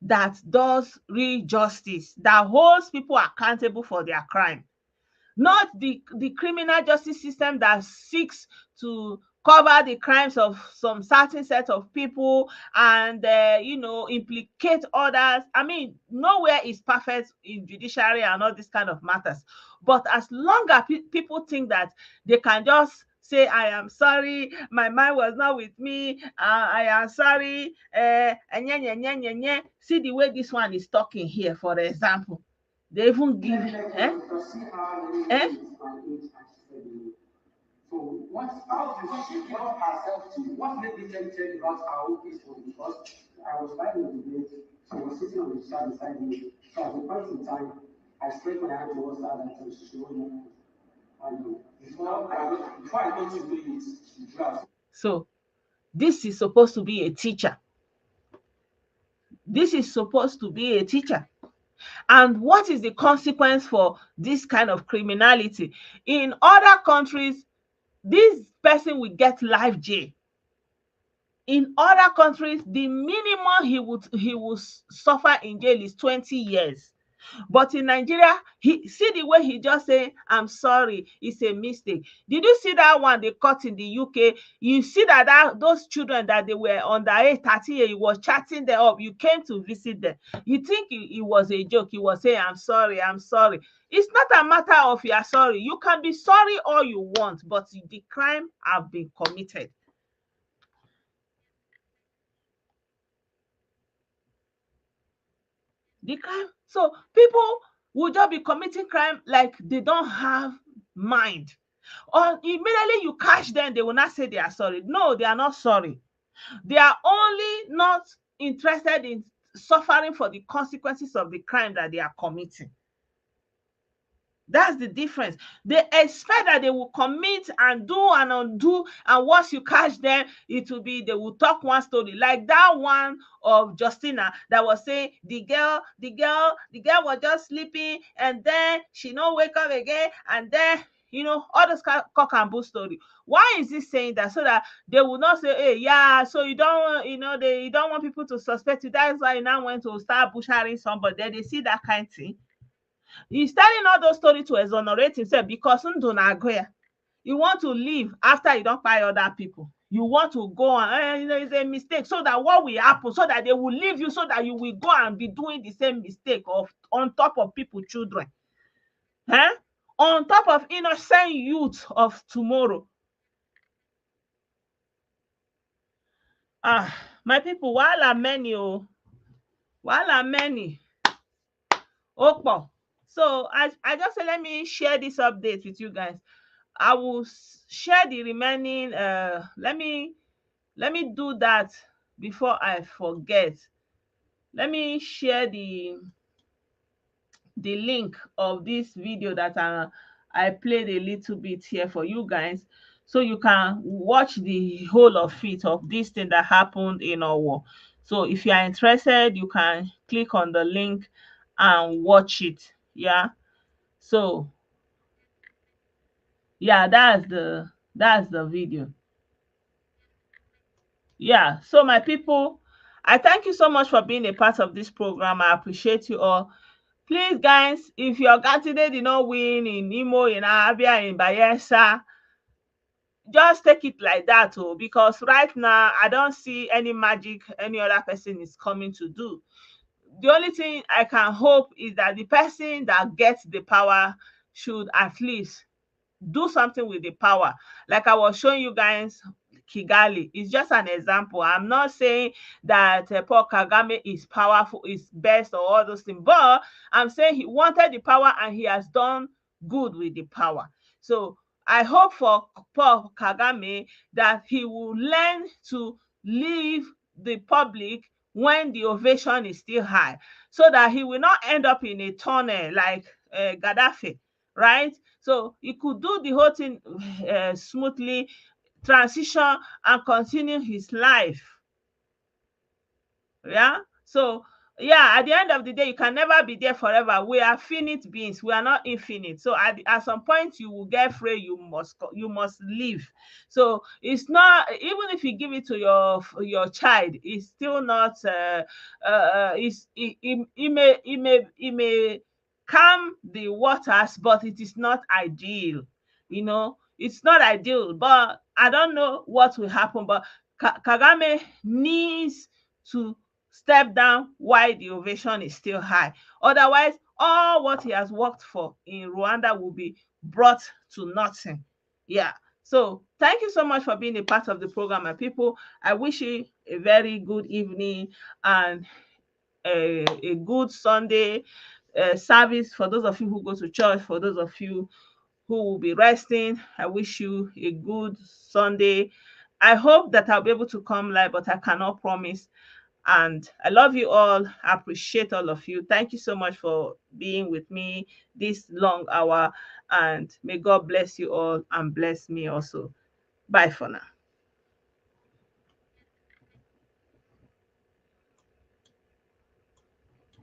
that does real justice, that holds people accountable for their crime, not the criminal justice system that seeks to cover the crimes of some certain set of people and implicate others. I mean, nowhere is perfect in judiciary and all these kind of matters. But as long as people think that they can just say, I am sorry, my mind was not with me, I am sorry, see the way this one is talking here, for example. They even give So how did she brought herself to what made me tell about her own peaceful? Because I was fighting the debate, so I was sitting on the chair beside me. So at the point in time, I spread my hand towards her and she showed me. And before I got to do it, she dropped. So this is supposed to be a teacher. This is supposed to be a teacher. And what is the consequence for this kind of criminality? In other countries, this person will get life jail. In other countries, the minimum he will suffer in jail is 20 years. But in Nigeria, see the way he just say, I'm sorry, it's a mistake. Did you see that one they caught in the UK? You see that those children that they were under age 30 years, he was chatting them up. You came to visit them. You think it was a joke. He was saying, I'm sorry, I'm sorry. It's not a matter of you're sorry. You can be sorry all you want, but the crime have been committed. The crime. So people will just be committing crime like they don't have mind. Or immediately you catch them, they will not say they are sorry. No, they are not sorry. They are only not interested in suffering for the consequences of the crime that they are committing. That's the difference. They expect that they will commit and do and undo, and once you catch them, it will be they will talk one story, like that one of Justina that was saying the girl was just sleeping and then she no wake up again, and then all those cock and bull story. Why is he saying that? So that they will not say, hey, yeah, so you don't you don't want people to suspect you, that's why you now went to start butchering somebody. Then they see that kind of thing. He's telling all those stories to exonerate himself because you want to live after you don't buy other people. You want to go on, it's a mistake, so that what will happen, so that they will leave you, so that you will go and be doing the same mistake on top of people's children, on top of innocent youth of tomorrow. My people, while are many, Opo. So I just say let me share this update with you guys. I will share the remaining. Let me do that before I forget. Let me share the link of this video that I played a little bit here for you guys, so you can watch the whole of it, of this thing that happened in Owo. So if you are interested, you can click on the link and watch it. Yeah. So yeah, that's the video. Yeah. So my people, I thank you so much for being a part of this program. I appreciate you all. Please, guys, if your candidate did not win in Imo, in Abia, in Bayelsa, just take it like that, because right now I don't see any magic any other person is coming to do. The only thing I can hope is that the person that gets the power should at least do something with the power. Like I was showing you guys, Kigali is just an example. I'm not saying that Paul Kagame is powerful, is best, or all those things, but I'm saying he wanted the power and he has done good with the power. So I hope for Paul Kagame that he will learn to leave the public when the ovation is still high, so that he will not end up in a tunnel like Gaddafi, right? So he could do the whole thing smoothly, transition, and continue his life. Yeah. So yeah, at the end of the day, you can never be there forever. We are finite beings. We are not infinite. So at some point, you will get free. You must leave. So it's not, even if you give it to your child, it's still not. It may calm the waters, but it is not ideal. It's not ideal. But I don't know what will happen. But Kagame needs to step down while the ovation is still high. Otherwise, all what he has worked for in Rwanda will be brought to nothing. Yeah. So thank you so much for being a part of the program, my people. I wish you a very good evening and a good Sunday service. For those of you who go to church, for those of you who will be resting, I wish you a good Sunday. I hope that I'll be able to come live, but I cannot promise. And I love you all. I appreciate all of you. Thank you so much for being with me this long hour. And may God bless you all and bless me also. Bye for now.